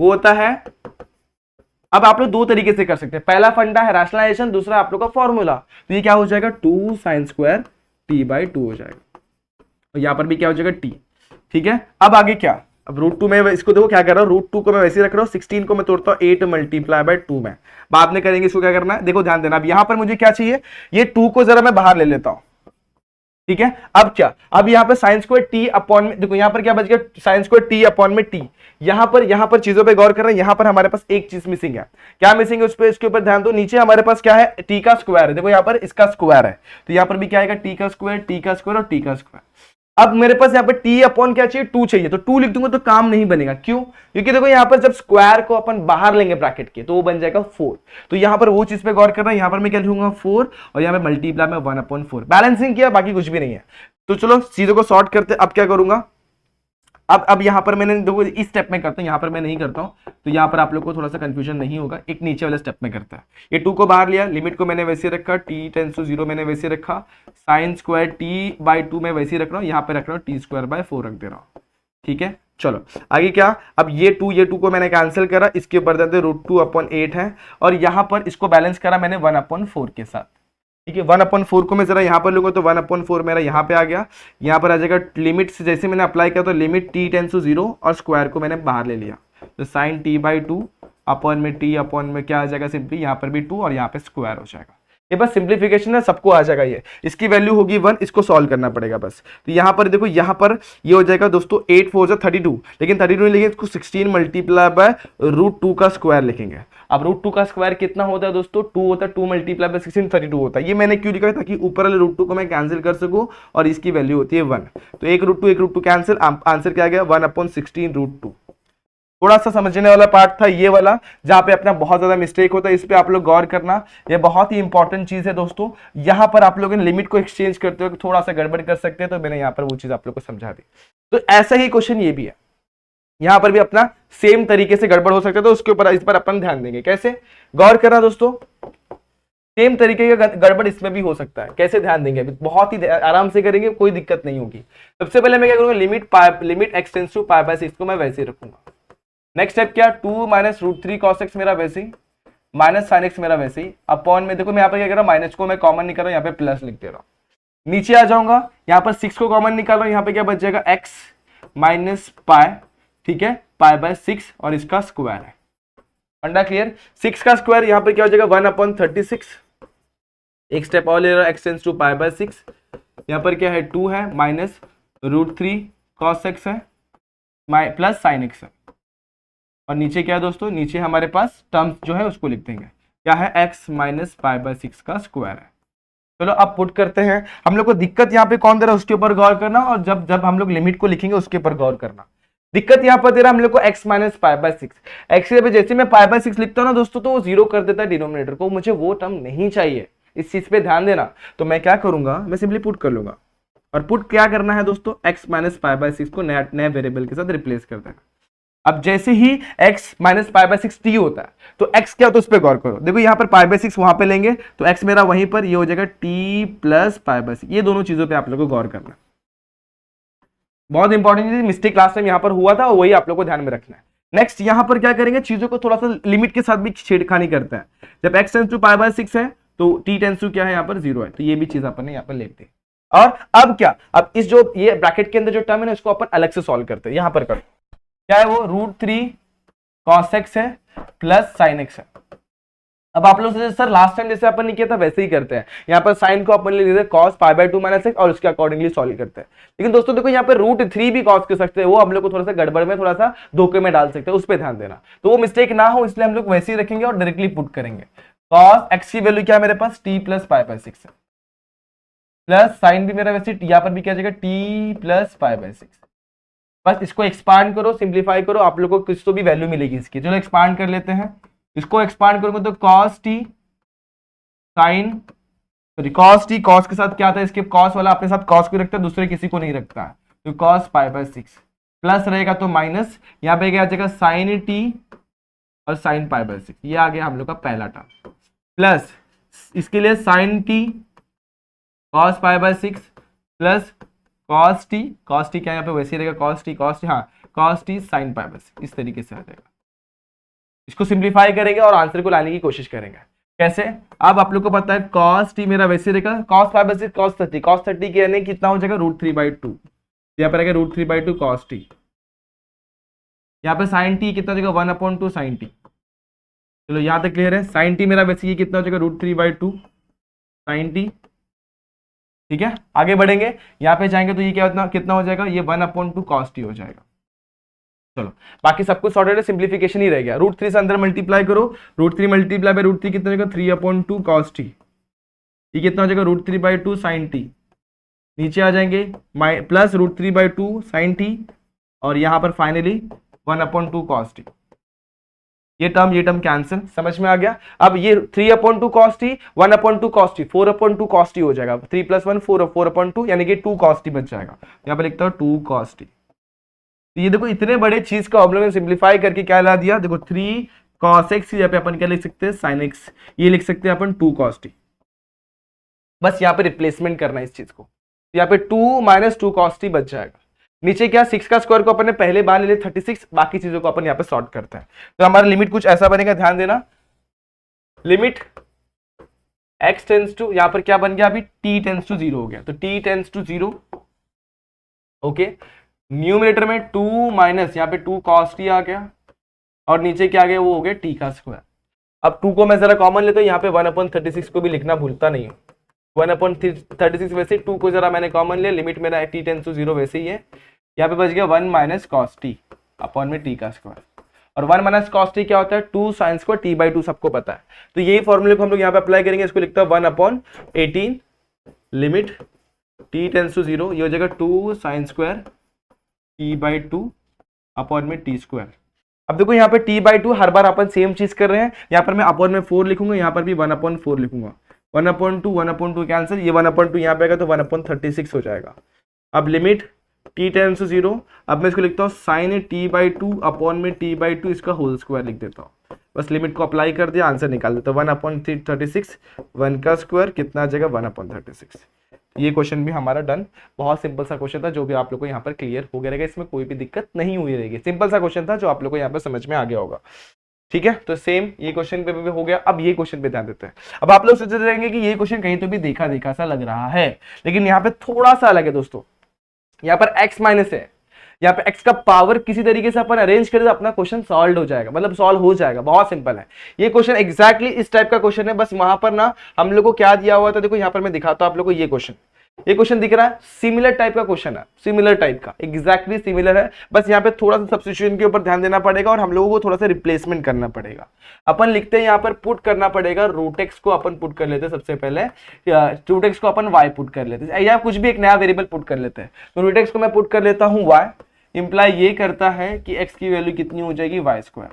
वो होता है, अब आप लोग दो तरीके से कर सकते हैं। पहला फंडा है रैशनलाइजेशन, दूसरा आप लोग का फॉर्मूला। तो ये क्या हो जाएगा, 2 sin स्क्वायर t बाई 2 हो जाएगा, और यहां पर भी क्या हो जाएगा t। ठीक है, अब आगे क्या, अब √2 में इसको देखो क्या कर रहा हूं, √2 को मैं वैसे ही रख रहा हूं, 16 को मैं तोड़ता हूं 8 मल्टीप्लाई बाय 2 में, बाद में करेंगे। इसको क्या करना है, देखो ध्यान देना, अब यहां पर मुझे क्या चाहिए, ये 2 को जरा मैं बाहर ले लेता हूं, ठीक है। अब क्या, अब यहाँ पे साइन स्क्वायर टी अपॉन में, देखो यहाँ पर क्या बच गया, साइन स्क्वायर टी अपॉन में टी। यहाँ पर चीजों पे गौर कर रहे हैं, यहाँ पर हमारे पास एक चीज मिसिंग है। क्या मिसिंग है उस पर, इसके ऊपर ध्यान दो। नीचे हमारे पास क्या है, टी का स्क्वायर है, देखो यहाँ पर इसका स्क्वायर है, तो यहाँ पर भी क्या आएगा, टी का स्क्वायर, टी का स्क्वायर और टी का स्क्वायर। अब मेरे पास यहाँ पे टी अपॉन क्या चाहिए, 2 चाहिए, तो 2 लिख दूंगा तो काम नहीं बनेगा। क्यों, क्योंकि देखो यहाँ पर जब स्क्वायर को अपन बाहर लेंगे ब्रैकेट के तो वो बन जाएगा 4। तो यहाँ पर वो चीज पे गौर करना है, यहाँ पर मैं क्या लिखूंगा 4 और यहाँ पे मल्टीप्लाई में 1/4, बैलेंसिंग किया, बाकी कुछ भी नहीं है। तो चलो चीजों को सॉर्ट करते। अब क्या करूंगा, अब यहाँ पर मैंने देखो इस स्टेप में करता हूँ, यहाँ पर मैं नहीं करता हूँ, तो यहाँ पर आप लोग को थोड़ा सा कंफ्यूजन नहीं होगा। एक नीचे वाले स्टेप में करता है, ये 2 को बाहर लिया, लिमिट को मैंने वैसे रखा, t टेंस टू 0 मैंने वैसे रखा, साइन स्क्वायर t/2 में वैसे रख रहा हूँ, यहाँ पे रख रहा हूँ t²/4 रख दे रहा हूँ। ठीक है, चलो आगे क्या, अब ये 2 को मैंने कैंसिल करा, इसके ऊपर देते √2/8 है, और यहाँ पर इसको बैलेंस करा मैंने 1/4 के साथ। ठीक है, 1/4 को मैं जरा यहाँ पर लूंगा तो 1/4 मेरा यहाँ पे आ गया। यहाँ पर आ जाएगा लिमिट से, जैसे मैंने अप्लाई किया तो लिमिट t टेंस टू 0 और स्क्वायर को मैंने बाहर ले लिया, तो साइन t/2 अपॉन में t अपॉन में क्या आ जाएगा, सिंपली यहाँ पर भी 2 और यहाँ पे स्क्वायर हो जाएगा। ये बस सिंप्लीफिकेशन है, सबको आ जाएगा ये, इसकी वैल्यू होगी 1, इसको सॉल्व करना पड़ेगा बस। तो यहाँ पर देखो, यहाँ पर ये हो जाएगा दोस्तों 8 4 32, लेकिन 32 नहीं लिखेंगे, इसको 16 मल्टीप्लाई बाय √2 का स्क्वायर लिखेंगे। अब √2 का स्क्वायर कितना होता है दोस्तों, 2 होता है, 2 मल्टीप्लाई बाय 16 32 होता है। ये मैंने क्यों लिखा है, ताकि ऊपर वाले √2 को मैं कैंसिल कर सकूं और इसकी वैल्यू होती है 1। तो एक √2 कैंसिल, आंसर क्या आ गया 1/16 √2। थोड़ा सा समझने वाला पार्ट था ये वाला, जहां पे अपना बहुत ज्यादा मिस्टेक होता है, इस पे आप लोग गौर करना, ये बहुत ही इंपॉर्टेंट चीज है दोस्तों। यहां पर आप लोग लिमिट को एक्सचेंज करते हो थोड़ा सा गड़बड़ कर सकते हैं, तो मैंने यहाँ पर वो चीज आप लोग को समझा दी। तो ऐसा ही क्वेश्चन ये भी है, यहां पर भी अपना सेम तरीके से गड़बड़ हो सकता है, तो उसके ऊपर इस पर अपन ध्यान देंगे। कैसे गौर करना दोस्तों, सेम तरीके का गड़बड़ इसमें भी हो सकता है, कैसे ध्यान देंगे, बहुत ही आराम से करेंगे, कोई दिक्कत नहीं होगी। सबसे पहले मैं क्या करूंगा, लिमिट x टेंस टू π/6 को मैं वैसे ही रखूंगा। नेक्स्ट स्टेप क्या, 2 - √3 cos x मेरा वैसे ही, माइनस sin x मेरा वैसे ही, अपॉन में देखो मैं यहाँ पर क्या कर रहा हूँ, माइनस को मैं कॉमन निकाल रहा हूँ, यहाँ पे प्लस लिख दे रहा हूँ। नीचे आ जाऊंगा, यहाँ पर 6 को कॉमन निकाल रहा हूँ, यहाँ पे क्या बच जाएगा x माइनस पाई, ठीक है, π/6 और इसका स्क्वायर है। अंडा क्लियर, 6 का स्क्वायर यहाँ पे क्या हो जाएगा 1/36। एक स्टेप और ले रहा हूँ, x टेंस टू π/6, यहाँ पर क्या है 2 है, माइनस √3 cos x है, प्लस sin x है, और नीचे क्या है दोस्तों, नीचे हमारे पास टर्म्स जो है उसको लिख देंगे, क्या है x माइनस π/6 का स्क्वायर है। चलो अब पुट करते हैं। हम लोग को दिक्कत यहाँ पे कौन दे रहा है उसके ऊपर गौर करना, और जब जब हम लोग लिमिट को लिखेंगे उसके ऊपर गौर करना। दिक्कत यहाँ पर दे रहा है हम लोग को x माइनस π/6, x पे जैसे मैं π/6 लिखता हूँ ना दोस्तों, तो वो 0 कर देता है डिनोमिनेटर को, मुझे वो टर्म नहीं चाहिए, इस चीज पे ध्यान देना। तो मैं क्या करूंगा, मैं सिंपली पुट कर लूंगा, और पुट क्या करना है दोस्तों, x माइनस π/6 को नए वेरिएबल के साथ रिप्लेस कर देना। अब जैसे ही x माइनस π/6 t होता है, तो x क्या होता है उस पर गौर करो। देखो यहाँ पर π/6 वहां पे लेंगे तो x मेरा वहीं पर ये हो जाएगा t प्लस π/6। ये दोनों चीजों पे आप लोगों को गौर करना, बहुत इंपॉर्टेंट चीज, मिस्टेक लास्ट टाइम यहाँ पर हुआ था, वही आप लोग को ध्यान में रखना है। नेक्स्ट यहाँ पर क्या करेंगे, चीजों को थोड़ा सा लिमिट के साथ भी छेड़खानी करते हैं। जब x टेंस टू π/6 है तो t टेंस टू क्या है यहाँ पर 0 है, तो ये भी चीज अपन ने यहाँ पर लेते हैं। और अब क्या, अब इस जो ये ब्रैकेट के अंदर जो टर्म है ना, इसको अपन अलग से सॉल्व करते हैं। यहाँ पर करो, क्या है वो √3 cos x है प्लस sin x है। अब आप लोग सोचे सर लास्ट टाइम जैसे अपन ने किया था वैसे ही करते हैं, यहाँ पर साइन को अपन ले लेते हैं cos π/2 - x और उसके अकॉर्डिंगली सॉल्व करते हैं। लेकिन दोस्तों देखो यहाँ पे √3 भी cos कर सकते हैं, वो हम लोग को थोड़ा सा गड़बड़ में, थोड़ा सा धोखे में डाल सकते हैं, उस पर ध्यान देना। तो वो मिस्टेक ना हो इसलिए हम लोग वैसे ही रखेंगे और डायरेक्टली पुट करेंगे। cos x की वैल्यू क्या है मेरे पास, t प्लस π/6 है, प्लस साइन भी मेरा वैसे यहाँ पर भी क्या जाएगा t प्लस π/6। बस इसको एक्सपांड करो, सिंप्लीफाई करो, आप लोगों को कुछ तो भी वैल्यू मिलेगी इसकी। चलो एक्सपांड कर लेते हैं, इसको एक्सपांड करोगे तो cos t sin, cos t, cos के साथ क्या आता है, इसके cos वाला अपने साथ cos को रखता है, दूसरे किसी को नहीं रखता है, तो cos π/6 प्लस रहेगा तो माइनस, यहाँ पे क्या आ जाएगा sin t और sin π/6, ये आ गया हम लोग का पहला टर्म, प्लस इसके लिए sin t cos π/6 plus cos t क्या यहाँ पे वैसे ही रहेगा cos t हाँ cos t sin π/6, इस तरीके से आ जाएगा। इसको सिंप्लीफाई करेंगे और आंसर को लाने की कोशिश करेंगे। कैसे, अब आप लोग को पता है cos t मेरा वैसे रहेगा cos π/6 cos 30 के यानी कितना हो जाएगा √3/2, यहाँ पर आएगा √3/2 cos t, यहाँ पे sin t कितना हो जाएगा 1/2 sin t। चलो यहाँ तक क्लियर है। sin t मेरा वैसे ये कितना हो जाएगा √3/2 sin t, ठीक है, आगे बढ़ेंगे, यहाँ पे जाएंगे तो ये क्या कितना हो जाएगा, ये 1/2 cos t हो जाएगा। चलो बाकी सब कुछ सॉर्टेड है, सिंप्लीफिकेशन ही रह गया। √3 से अंदर मल्टीप्लाई करो, √3 मल्टीप्लाई बाय √3 कितना हो जाएगा, 3/2 cos t। ये कितना हो जाएगा, √3/2 sin t। नीचे आ जाएंगे प्लस √3/2 sin t, और यहाँ पर फाइनली 1/2 cos t। ये टर्म कैंसिल, समझ में आ गया। अब ये 3/2 cos t, 1/2 cos t, 4/2 cos t हो जाएगा। 3 + 1 4, 4/2 यानी कि 2 cos t बच जाएगा। यहाँ पे लिखता हूँ 2 cos t। ये देखो इतने बड़े चीज का हम लोगों ने सिंप्लीफाई करके क्या ला दिया, देखो 3 cos x, यहाँ पे अपन क्या लिख सकते हैं, sin x। ये लिख सकते हैं अपन 2 cos t। बस यहाँ पे रिप्लेसमेंट करना है इस चीज को, यहाँ पे 2 - 2 cos t बच जाएगा। नीचे क्या 6 का स्क्वायर को अपन ने पहले बार ले लिया 36, बाकी चीजों को अपन यहाँ पे सॉर्ट करते हैं। तो हमारा लिमिट कुछ ऐसा बनेगा, ध्यान देना। लिमिट x टेंस टू, यहाँ पर क्या बन गया अभी, t टेंस टू 0 हो गया, तो t tends to 0। Okay, numerator में 2 माइनस यहाँ पे 2 cos t आ गया, और नीचे क्या आ गया, वो हो गया t का स्क्वायर। अब 2 को मैं जरा कॉमन लेता हूँ, यहाँ पे 1/36 को भी लिखना भूलता नहीं हूँ। 1/36 वैसे 2 को जरा मैंने कॉमन लिया, लिमिट मेरा t टेंस टू 0 वैसे ही है। यहाँ पे बच गया 1 - cos t अपॉन में t का स्क्वायर, और 1 - cos t क्या होता है, 2 sin स्क्वायर t/2, सबको पता है। तो यही फॉर्मूले को हम लोग यहाँ पे अप्लाई करेंगे, इसको लिखता है 1/18 लिमिट t टेंस टू 0, ये हो जाएगा 2 sin स्क्वायर t/2 अपॉन में t स्क्वायर। अब देखो यहाँ पे t/2 हर बार अपन सेम चीज कर रहे हैं, यहाँ पर मैं अपॉन में 4 लिखूंगा, यहाँ पर भी 1/4 लिखूंगा। 1/2 कैंसिल, ये 1/2 यहाँ पे आएगा तो 1/36 हो जाएगा। अब लिमिट t टेंस टू 0, अब मैं इसको लिखता हूँ sin t/2 अपॉन में t/2, इसका होल स्क्वायर लिख देता हूँ। बस लिमिट को अप्लाई कर दिया, आंसर निकाल देता हूँ। 1/36, 1 का स्क्वायर कितना आ जाएगा, 1/36। ये क्वेश्चन भी हमारा डन। बहुत सिंपल सा क्वेश्चन था, जो भी आप लोग को यहाँ पर क्लियर हो गया रहेगा, इसमें कोई भी दिक्कत नहीं हुई रहेगी। सिंपल सा क्वेश्चन था जो आप लोग को यहाँ पर समझ में आ गया होगा। ठीक है, तो सेम ये क्वेश्चन पे भी हो गया। अब ये क्वेश्चन पे ध्यान देते हैं। अब आप लोग सोचते रहेंगे कि ये क्वेश्चन कहीं तो भी देखा देखा सा लग रहा है, लेकिन यहाँ पे थोड़ा सा अलग है दोस्तों। यहाँ पर x माइनस है, यहाँ पे x का पावर किसी तरीके से अपन अरेंज करें तो अपना क्वेश्चन सॉल्व हो जाएगा, मतलब सॉल्व हो जाएगा। बहुत सिंपल है ये क्वेश्चन, एग्जैक्टली इस टाइप का क्वेश्चन है। बस वहां पर ना हम लोग को क्या दिया हुआ था, देखो यहाँ पर मैं दिखाता हूँ आप लोग को। ये क्वेश्चन दिख रहा है, सिमिलर टाइप का क्वेश्चन है, सिमिलर टाइप का, एग्जैक्टली सिमिलर है। बस यहाँ पे थोड़ा सा सब्स्टिट्यूशन के ऊपर ध्यान देना पड़ेगा, और हम लोगों को थोड़ा सा रिप्लेसमेंट करना पड़ेगा। अपन लिखते हैं यहाँ पर पुट करना पड़ेगा, √x को अपन पुट कर लेते हैं सबसे पहले, √x को अपन y पुट कर लेते हैं, या कुछ भी एक नया वेरिएबल पुट कर लेते हैं। तो √x को मैं पुट कर लेता हूँ y, इंप्लाई ये करता है कि x की वैल्यू कितनी हो जाएगी, y स्क्वायर।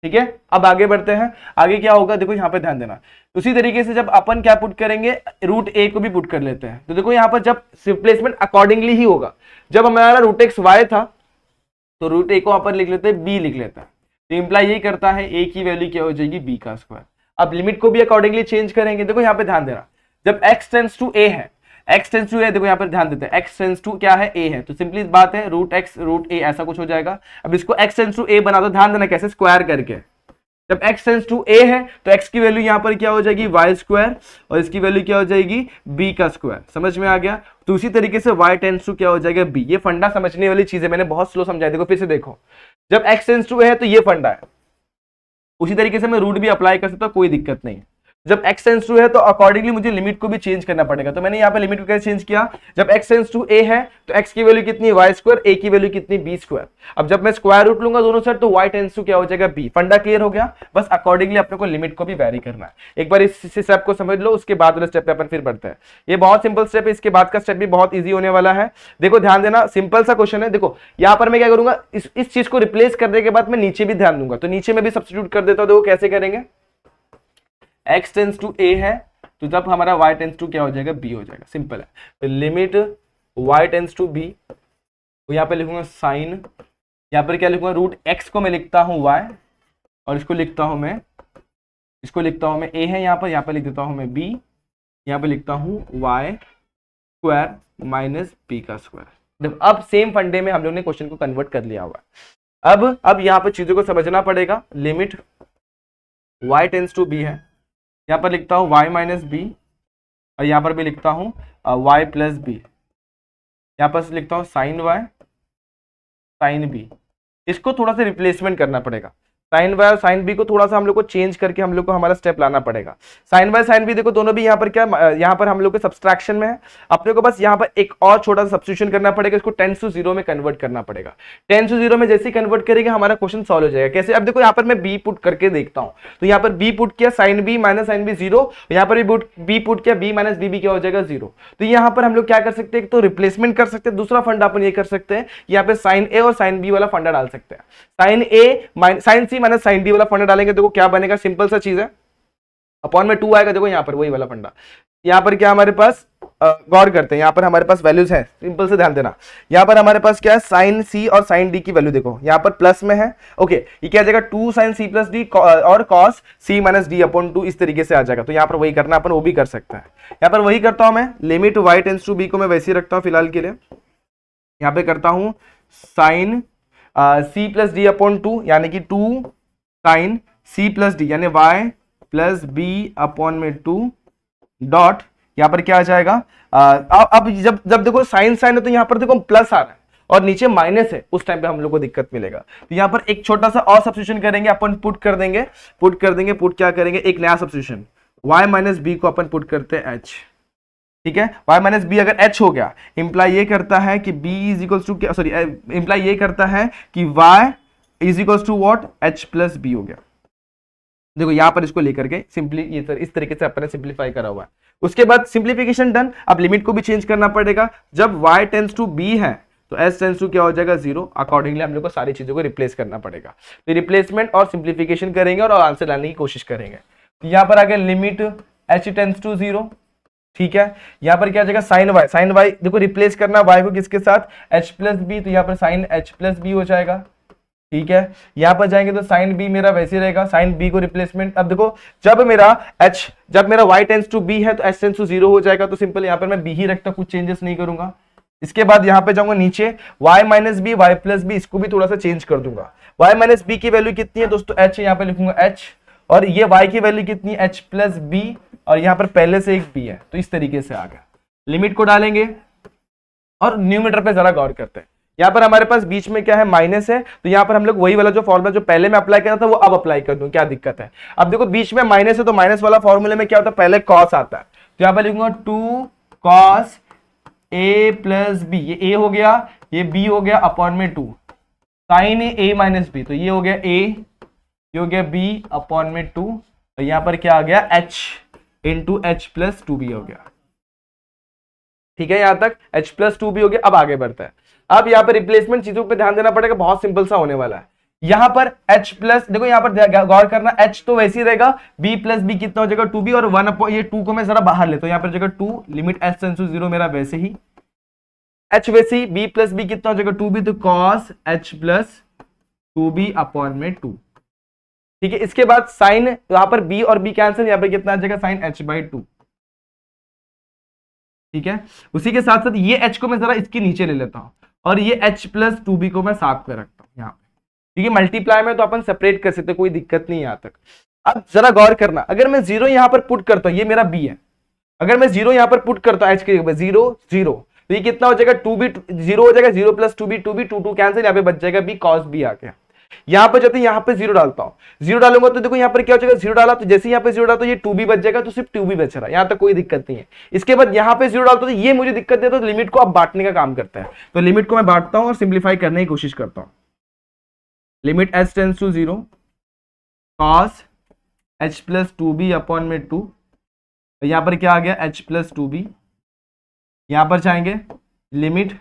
ठीक है, अब आगे बढ़ते हैं। आगे क्या होगा, देखो यहाँ पे ध्यान देना। उसी तरीके से जब अपन क्या पुट करेंगे, √a को भी पुट कर लेते हैं। तो देखो यहाँ पर जब रिप्लेसमेंट अकॉर्डिंगली ही होगा। जब हमारा √x y था, तो √a को अपन लिख लेते हैं b लिख लेते हैं। तो इंप्लाई ये करता है a की वैल्यू क्या हो जाएगी, b का स्क्वायर। अब लिमिट को भी अकॉर्डिंगली चेंज करेंगे। देखो यहाँ पे ध्यान देना, जब x टेंस टू a है, x टेंस टू a, देखो यहाँ पर ध्यान देते हैं, x टेंस टू क्या है, a है, तो सिंपली इस बात है √x √a ऐसा कुछ हो जाएगा। अब इसको x टेंस टू a बना दो, ध्यान देना कैसे, स्क्वायर करके। जब x टेंस टू a है तो x की वैल्यू यहाँ पर क्या हो जाएगी, y स्क्वायर, और इसकी वैल्यू क्या हो जाएगी, b का स्क्वायर। समझ में आ गया। तो उसी तरीके से y टेंस टू क्या हो जाएगा, b। ये फंडा समझने वाली चीज है, मैंने बहुत स्लो समझाया। देखो फिर से देखो, जब x टेंस टू a है तो ये फंडा है। उसी तरीके से मैं रूट भी अप्लाई कर सकता हूँ, कोई दिक्कत नहीं। जब x टेंस टू है तो अकॉर्डिंगली मुझे लिमिट को भी चेंज करना पड़ेगा। तो मैंने यहाँ पे लिमिट को कैसे चेंज किया, जब x टेंस टू a है तो x की वैल्यू कितनी, y स्क्वायर, a की वैल्यू कितनी, b स्क्वायर। अब जब मैं स्क्वायर रूट लूंगा दोनों साइड तो y टेंस टू क्या हो जाएगा, b। फंडा क्लियर हो गया। बस अकॉर्डिंगली अपने को लिमिट को भी वैरी करना है। एक बार इस स्टेप को समझ लो, उसके बाद वाले स्टेप पे अपन फिर बढ़ते हैं। ये बहुत सिंपल स्टेप है, इसके बाद का स्टेप भी बहुत ईजी होने वाला है। देखो ध्यान देना, सिंपल सा क्वेश्चन है। देखो यहाँ पर मैं क्या करूंगा, इस चीज को रिप्लेस करने के बाद मैं नीचे भी ध्यान दूंगा, तो नीचे में भी सब्स्टिट्यूट कर देता हूँ। देखो कैसे करेंगे, x टेंस टू a है तो जब हमारा y टेंस टू क्या हो जाएगा, b हो जाएगा। सिंपल है। तो limit y tends to b, तो यहाँ पे लिखूंगा साइन, यहाँ पर क्या लिखूंगा, √x को मैं लिखता हूँ y, और इसको लिखता हूँ मैं a है यहाँ पर लिख देता हूँ मैं b, यहाँ पे लिखता हूँ y स्क्वायर माइनस b का स्क्वायर। अब सेम फंडे में हम लोग ने क्वेश्चन को कन्वर्ट कर लिया हुआ है। अब यहाँ पर चीजों को समझना पड़ेगा। Limit y tends to b है, यहाँ पर लिखता हूँ y माइनस बी, और यहाँ पर भी लिखता हूँ y प्लस बी। यहाँ पर लिखता हूँ साइन y साइन b। इसको थोड़ा सा रिप्लेसमेंट करना पड़ेगा। साइन वाई और साइन बी को थोड़ा सा हम लोग को चेंज करके हम लोग को हमारा स्टेप लाना पड़ेगा। साइन वाई साइन बी देखो दोनों भी यहाँ पर क्या, यहाँ पर हम लोग के सब्सट्रैक्शन में है, अपने को बस यहाँ पर एक और छोटा सा सब्स्टिट्यूशन करना पड़ेगा, इसको 10 to 0 में कन्वर्ट करना पड़ेगा। 10 to 0 में जैसे ही कन्वर्ट करेंगे हमारा क्वेश्चन सॉल्व हो जाएगा। कैसे, अब देखो यहाँ पर मैं बी पुट करके देखता हूँ, तो यहाँ पर बी पुट किया sine B minus sine B 0, यहाँ पर बी पुट किया बी माइनस बी क्या हो जाएगा 0। तो यहाँ पर हम लोग क्या कर सकते हैं, तो रिप्लेसमेंट कर सकते हैं, दूसरा फंडा अपन ये कर सकते हैं, यहाँ पे साइन ए और साइन बी वाला फंडा डाल सकते हैं। साइन ए साइन सी माइनस साइन डी वाला फंडा डालेंगे, देखो क्या बनेगा, सिंपल सा चीज है, अपॉन में 2 आएगा, देखो यहाँ पर वही वाला फंडा। यहाँ पर क्या हमारे पास, गौर करते हैं, यहाँ पर हमारे पास वैल्यूज है, सिंपल से ध्यान देना। यहाँ पर हमारे पास क्या है, साइन सी और साइन डी की वैल्यू देखो यहाँ पर प्लस में है, ओके, ये क्या आ जाएगा 2 साइन सी प्लस डी और कॉस सी माइनस डी अपॉन 2, इस तरीके से आ जाएगा। तो यहाँ पर वही करना, अपन वो भी कर सकते हैं। यहाँ पर वही करता हूं मैं, limit y tends to b को मैं वैसे ही रखता हूँ फिलहाल के लिए। यहाँ पे करता हूं sine C plus D upon 2, यानी कि 2 साइन सी प्लस डी यानी y प्लस बी अपॉन में 2 डॉट, यहाँ पर क्या आ जाएगा, अब जब देखो साइन साइन है तो यहाँ पर देखो प्लस आ रहा है और नीचे माइनस है, उस टाइम पे हम लोग को दिक्कत मिलेगा। तो यहाँ पर एक छोटा सा और सब्स्टिट्यूशन करेंगे, अपन पुट क्या करेंगे, एक नया सब्स्टिट्यूशन, y माइनस बी को अपन पुट करते हैं h, ठीक है। y माइनस बी अगर h हो गया, इंप्लाई ये करता है कि b is equal to, sorry imply ये करता है कि y is equal to what, h plus B हो गया। देखो यहाँ पर इसको लेकर के सिंपली ये इस तरीके से अपने सिंप्लीफाई करा हुआ है। उसके बाद सिंप्लीफिकेशन डन, अब लिमिट को भी चेंज करना पड़ेगा। जब y टेंड्स टू b है तो s टेंड्स टू क्या हो जाएगा 0, अकॉर्डिंगली हम लोग को सारी चीजों को रिप्लेस करना पड़ेगा। तो रिप्लेसमेंट और सिंप्लीफिकेशन करेंगे और आंसर लाने की कोशिश करेंगे। तो यहाँ पर आ गया लिमिट h टेंड्स टू 0, ठीक है। यहाँ पर क्या आ जाएगा साइन y देखो रिप्लेस करना y को किसके साथ, h प्लस बी, तो यहाँ पर साइन h प्लस बी हो जाएगा, ठीक है। यहाँ पर जाएंगे तो साइन बी मेरा वैसे रहेगा, साइन बी को रिप्लेसमेंट, अब देखो जब मेरा y टेंड्स टू b है तो h टेंड्स टू 0 हो जाएगा, तो सिंपल यहाँ पर मैं b ही रखता, कुछ चेंजेस नहीं करूंगा। इसके बाद यहाँ पे जाऊंगा नीचे y minus B y plus B, इसको भी थोड़ा सा चेंज कर दूंगा। y माइनस बी की वैल्यू कितनी है दोस्तों, h, यहाँ पे लिखूंगा h, और ये y की वैल्यू कितनी है h प्लस बी, और यहाँ पर पहले से एक b है, तो इस तरीके से आ गया। लिमिट को डालेंगे और न्यूमरेटर पे जरा गौर करते हैं। यहाँ पर हमारे पास बीच में क्या है, माइनस है, तो यहाँ पर हम लोग वही वाला जो फॉर्मूला जो पहले मैं अप्लाई किया था वो अब अप्लाई कर दूं, क्या दिक्कत है। अब देखो बीच में माइनस है तो माइनस वाला फॉर्मूले में क्या होता है, पहले कॉस आता है, तो यहाँ पर लिखूंगा 2 कॉस ए प्लस बी, ये ए हो गया, ये बी हो गया अपॉन में 2 साइन ए माइनस बी, तो ये हो गया ए, ये हो गया बी अपॉन में 2, तो यहाँ पर क्या आ गया h into H plus 2b हो गया, ठीक है। यहां तक h प्लस 2b हो गया। अब आगे बढ़ता है, अब यहाँ पर रिप्लेसमेंट चीजों पे ध्यान देना पड़ेगा, बहुत सिंपल सा होने वाला है। यहाँ पर h प्लस, देखो यहाँ पर गौर करना, h तो वैसे ही रहेगा, b प्लस बी कितना हो जाएगा 2b, और 1 अपॉन ये 2 को मैं जरा बाहर लेता हूँ, यहाँ पर जगह 2, लिमिट h टेंड्स टू 0 मेरा वैसे ही, h वैसे ही, b प्लस बी कितना हो जाएगा 2b, तो cos h plus 2b upon में 2, ठीक है। इसके बाद साइन, यहाँ पर b और b कैंसिल, यहाँ पर कितना आ जाएगा साइन h बाई 2, ठीक है। उसी के साथ साथ ये h को मैं जरा इसके नीचे ले लेता हूं, और ये h प्लस 2b को मैं साथ पे रखता हूं यहाँ पे, ठीक है। मल्टीप्लाई में तो अपन सेपरेट कर सकते, कोई दिक्कत नहीं यहां तक। अब जरा गौर करना, अगर मैं 0 यहां पर पुट करता हूं, ये मेरा b है, अगर मैं 0 यहां पर पुट करता हूं h के 0 0, तो ये कितना हो जाएगा 2b 0 हो जाएगा, 0 प्लस 2b 2b 2 2 कैंसिल, यहाँ पे बच जाएगा b cos b आ गया। यहाँ पर जाते यहाँ पे 0 डालता हूं, 0 डालूंगा तो देखो यहाँ पर क्या हो जाएगा, 0 डाला तो जैसे यहाँ पे 0 डाला तो ये 2b बच जाएगा, तो सिर्फ 2b बच रहा है, यहाँ तक कोई दिक्कत नहीं है। इसके बाद यहाँ पे 0 डालता तो ये मुझे दिक्कत देता, तो लिमिट को अब बांटने का काम करता है, तो लिमिट को मैं बांटता हूं और सिंप्लीफाई करने की कोशिश करता हूं। Limit h tends to 0 cos h plus 2b upon में 2, यहाँ पर क्या आ गया h प्लस 2b, यहाँ पर जाएंगे लिमिट,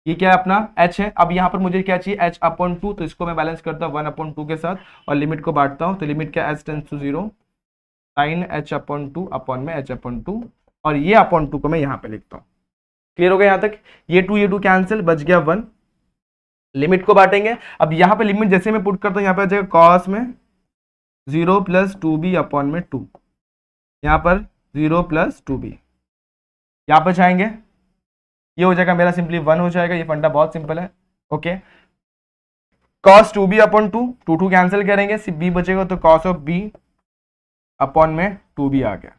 ये क्या है अपना h है, अब यहाँ पर मुझे क्या चाहिए h अपॉन 2, तो इसको मैं बैलेंस करता हूँ 1 अपॉन 2 के साथ, और लिमिट को बांटता हूँ, तो लिमिट क्या h tends to 0 sine h upon 2 upon में h अपॉन 2, और ये अपॉन 2 को मैं यहाँ पे लिखता हूँ। क्लियर हो गया यहाँ तक, ये 2 कैंसिल, बच गया 1। लिमिट को बांटेंगे, अब यहाँ पे लिमिट जैसे मैं पुट करता हूँ, यहाँ पे आ जाएगा कॉस में 0 प्लस 2b अपॉन में 2, यहाँ पर 0 प्लस 2b, यहाँ पर जाएंगे, ये हो जाएगा मेरा सिंपली 1 हो जाएगा, ये फंडा बहुत सिंपल है, okay. cos 2b upon 2, 2 cancel करेंगे, सिर्फ b बचेगा, तो cos ऑफ b अपॉन में 2b आ गया,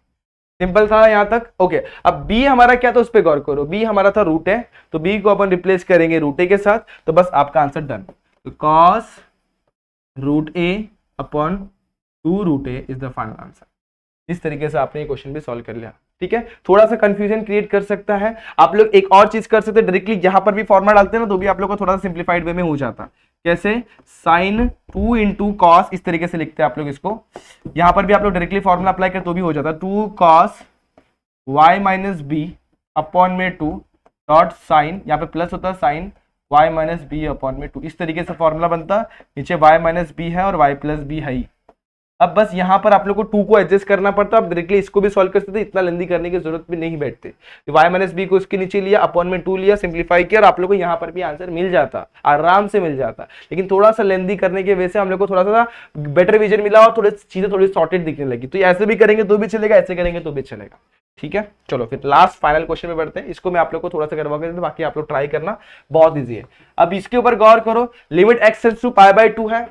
सिंपल था यहाँ तक, ओके। अब b हमारा क्या था उस पर गौर करो, b हमारा था रूट है, तो b को अपन रिप्लेस करेंगे रूट ए के साथ, तो बस आपका आंसर डन। तो cos root A upon 2√a is the final answer. इस तरीके से आपने ये क्वेश्चन भी सॉल्व कर लिया। ठीक है, थोड़ा सा कंफ्यूजन क्रिएट कर सकता है। आप लोग एक और चीज कर सकते हैं, डायरेक्टली यहां पर भी फॉर्मूला डालते हैं ना तो भी आप लोग को थोड़ा सा सिंप्लीफाइड वे में हो जाता। कैसे? साइन 2 इंटू कॉस, इस तरीके से लिखते हैं आप लोग इसको। यहां पर भी आप लोग डायरेक्टली फॉर्मूला अप्लाई कर तो भी हो जाता, 2 cos y minus B upon में 2 डॉट साइन, यहाँ पे प्लस होता है sine y minus B upon में 2, इस तरीके से फॉर्मूला बनता। नीचे y माइनस बी है और y प्लस बी है ही। अब बस यहाँ पर आप लोग को 2 को एडजस्ट करना पड़ता है। आप डायरेक्टली इसको भी सॉल्व कर सकते हैं, इतना लेंदी करने की जरूरत भी नहीं बैठती। y माइनस बी को इसके नीचे लिया, अपॉन में 2 लिया, सिंप्लीफाई किया और आप लोग को यहाँ पर भी आंसर मिल जाता, आराम से मिल जाता। लेकिन थोड़ा सा लेंदी करने की वजह से हम लोग को थोड़ा सा बेटर विजन मिला और थोड़ी चीजें थोड़ी सॉर्टेड दिखने लगी। तो ऐसे भी करेंगे तो भी चलेगा, ऐसे करेंगे तो भी चलेगा। ठीक है, चलो फिर लास्ट फाइनल क्वेश्चन में बढ़ते हैं। इसको मैं आप लोग को थोड़ा सा करवा के देता, बाकी आप लोग ट्राई करना, बहुत ईजी है। अब इसके ऊपर गौर करो, लिमिट x टेंड्स टू π/2 है,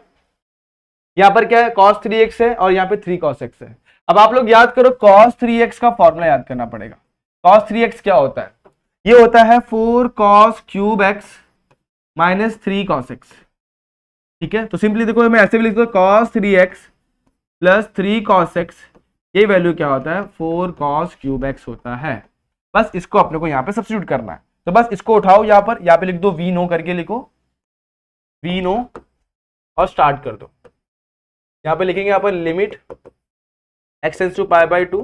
यहां पर क्या है cos 3x है और यहाँ पे 3 cos x है। अब आप लोग याद करो cos 3x का फॉर्मूला याद करना पड़ेगा। cos 3x क्या होता है? ये होता है 4 cos cube x minus 3 cos x। ठीक है, तो सिंपली देखो मैं ऐसे भी लिखता हूँ cos 3x plus 3 cos x, ये वैल्यू क्या होता है? 4 cos क्यूब x होता है। बस इसको अपने को यहाँ पे सब्स्टिट्यूट करना है। तो बस इसको उठाओ, यहाँ पे लिख दो v नो करके लिखो, v नो और स्टार्ट कर दो। यहाँ पे लिखेंगे यहाँ पर लिमिट x टेंड्स टू π/2।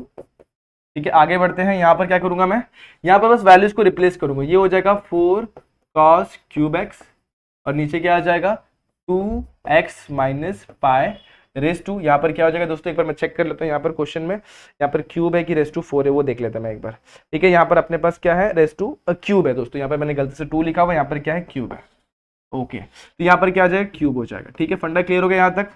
ठीक है, आगे बढ़ते हैं। यहाँ पर क्या करूंगा मैं? यहाँ पर बस वैल्यूज को रिप्लेस करूंगा। ये हो जाएगा 4 cos क्यूब x और नीचे क्या आ जाएगा 2x minus pi raise to. यहाँ पर क्या हो जाएगा दोस्तों, एक बार मैं चेक कर लेता हूँ। यहाँ पर क्वेश्चन में यहाँ पर क्यूब है कि रेस टू 4 है, वो देख लेता मैं एक बार। ठीक है, यहाँ पर अपने पास क्या है? रेस टू क्यूब है दोस्तों। यहाँ पर मैंने गलती से 2 लिखा हुआ, यहाँ पर क्या है? क्यूब है। ओके, तो यहाँ पर क्या आ जाएगा? क्यूब हो जाएगा। ठीक है, फंडा क्लियर हो गया यहाँ तक?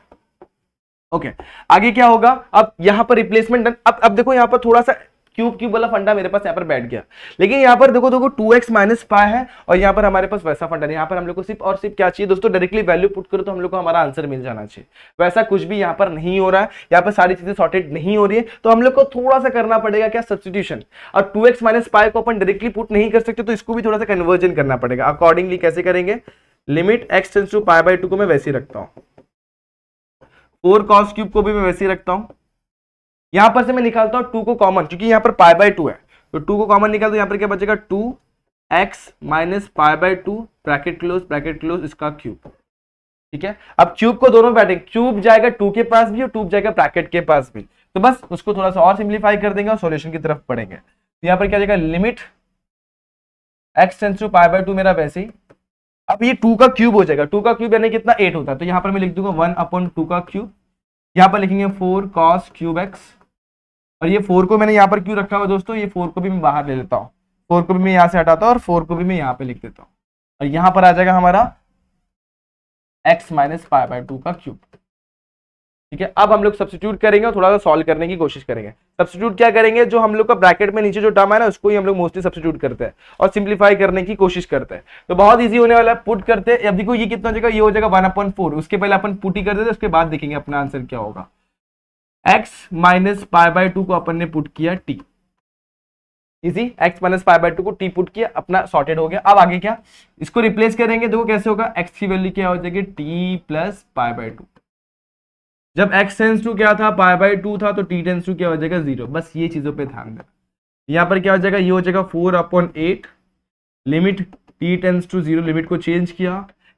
ओके, आगे क्या होगा? अब यहाँ पर रिप्लेसमेंट डन। अब देखो यहाँ पर थोड़ा सा क्यूब वाला फंडा मेरे पास यहाँ पर बैठ गया, लेकिन यहाँ पर देखो 2x माइनस पाई है और यहाँ पर हमारे पास वैसा फंडा नहीं। यहाँ पर हम लोग को सिर्फ और सिर्फ क्या चाहिए दोस्तों? डायरेक्टली वैल्यू पुट करो तो हम लोग को हमारा आंसर मिल जाना चाहिए। वैसा कुछ भी यहाँ पर नहीं हो रहा है, यहाँ पर सारी चीजें सॉर्टेड नहीं हो रही है, तो हम लोग को थोड़ा सा करना पड़ेगा क्या? सब्स्टिट्यूशन। और 2x माइनस पाई को अपन डायरेक्टली पुट नहीं कर सकते, तो इसको भी थोड़ा सा कन्वर्जन करना पड़ेगा। अकॉर्डिंगली कैसे करेंगे? लिमिट x टेंड्स टू π/2 को मैं वैसे ही रखता हूँ, 4 cos क्यूब को भी मैं वैसे ही रखता हूं। यहां पर से मैं निकालता हूं 2 को कॉमन, क्योंकि यहां पर π/2 है, तो 2 को कॉमन निकाल दो। यहां पर क्या बचेगा? 2x माइनस π/2 ब्रैकेट क्लोज इसका क्यूब। ठीक है, अब क्यूब को दोनों बैठेंगे, क्यूब जाएगा 2 के पास भी और क्यूब जाएगा ब्रैकेट के पास भी, तो बस उसको थोड़ा सा और सिंप्लीफाई कर देंगे और सॉल्यूशन की तरफ पढ़ेंगे। तो यहां पर क्या जाएगा? लिमिट x टेंड्स टू π/2 मेरा वैसे ही। अब ये 2 का क्यूब हो जाएगा, 2 का क्यूब यानी कितना? 8 होता है, तो यहां पर मैं लिख दूंगा 1/2 का क्यूब। यहां पर लिखेंगे 4 cos क्यूब x, और ये 4 को मैंने यहां पर क्यों रखा हुआ दोस्तों? ये 4 को भी मैं बाहर ले लेता हूं, 4 को भी मैं यहां से हटाता हूं और 4 को भी मैं यहां पे लिख देता हूं, और यहां पर आ जाएगा हमारा x माइनस π/2 का क्यूब। ठीक है, अब हम लोग सब्स्टिट्यूट करेंगे और थोड़ा सा सॉल्व करने की कोशिश करेंगे। सब्स्टिट्यूट क्या करेंगे? जो हम लोग का ब्रैकेट में नीचे जो टर्म है ना, उसको ही हम लोग मोस्टली सब्स्टिट्यूट करते हैं और सिंप्लीफाई करने की कोशिश करते हैं। तो बहुत इजी होने वाला है, पुट करते हैं। अब देखो ये कितना हो जाएगा? ये हो जाएगा 1/4। उसके पहले अपन पुट ही कर देते, उसके बाद देखेंगे अपना आंसर क्या होगा। x माइनस π/2 को अपन ने पुट किया t, इजी। x माइनस π/2 को t पुट किया, अपना सॉर्टेड हो गया। अब आगे क्या? इसको रिप्लेस करेंगे, देखो कैसे होगा? x की वैल्यू क्या हो जाएगी? t plus π/2। जब x टेंड्स टू क्या था? π/2 था, तो t टेंड्स टू क्या हो जाएगा? 0। बस ये चीजों पे ध्यान देना। यहाँ पर क्या हो जाएगा? ये हो जाएगा 4/8, limit t tends to 0, limit को चेंज किया।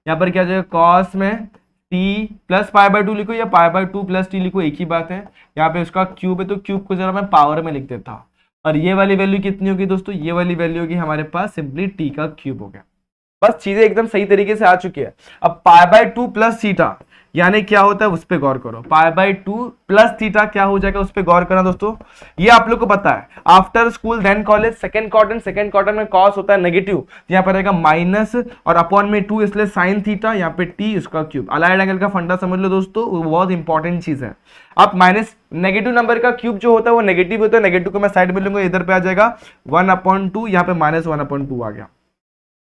यहाँ पर क्या हो जाएगा? cos में t प्लस π/2 लिखो या π/2 प्लस t लिखो, एक ही बात है। यहाँ पे उसका क्यूब है, तो क्यूब को जरा मैं पावर में लिख देता हूँ। और ये वाली वैल्यू कितनी होगी दोस्तों? ये वाली वैल्यू होगी हमारे पास सिंपली t का क्यूब हो गया। बस चीजें एकदम सही तरीके से आ चुकी है। अब π/2 प्लस थीटा यानी क्या होता है उस पर गौर करो। π/2 प्लस थीटा क्या हो जाएगा उस पर गौर करना दोस्तों। ये आप लोग को पता है, after school then college second quadrant में कॉस होता है नेगेटिव, यहाँ पर रहेगा माइनस और अपॉन में 2, इसलिए साइन थीटा, यहाँ पे t उसका क्यूब। अलाइड एंगल का फंडा समझ लो दोस्तों, वो बहुत इंपॉर्टेंट चीज है। अब माइनस नेगेटिव नंबर का क्यूब जो होता है वो नेगेटिव होता है, नेगेटिव को मैं साइड में लूंगा, इधर पे आ जाएगा 1/2, यहाँ पे माइनस 1/2 आ गया।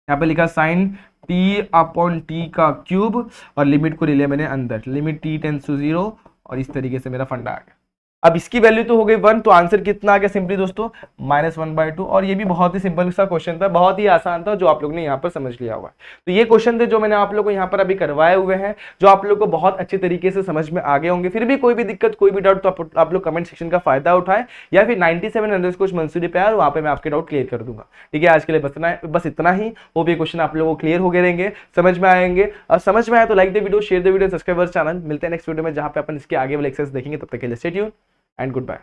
यहाँ पे लिखा साइन t/t का क्यूब और लिमिट को ले लिया मैंने अंदर, लिमिट t टेंड्स टू 0, और इस तरीके से मेरा फंडा आ गया। अब इसकी वैल्यू तो हो गई 1, तो आंसर कितना आ गया सिंपली दोस्तों -1/2। और ये भी बहुत ही सिंपल सा क्वेश्चन था, बहुत ही आसान था, जो आप लोग ने यहाँ पर समझ लिया होगा। तो ये क्वेश्चन थे जो मैंने आप लोग को यहाँ पर अभी करवाए हुए हैं, जो आप लोग को बहुत अच्छे तरीके से समझ में आ गए होंगे। फिर भी कोई भी दिक्कत, कोई भी डाउट, तो आप लोग कमेंट सेक्शन का फायदा उठाए, या फिर 97 मंसूरी पे आए, वहां पे मैं आपके डाउट क्लियर कर दूंगा। ठीक है, आज के लिए बस इतना ही। वो भी क्वेश्चन आप लोगों को क्लियर हो गए रहेंगे, समझ में आएंगे। और समझ में आया तो like the video, share the video, subscribe channel. मिलते हैं नेक्स्ट वीडियो में, जहां पे अपन इसके आगे वाले एक्सरसाइज देखेंगे। तब तक के लिए stay tuned and good bye.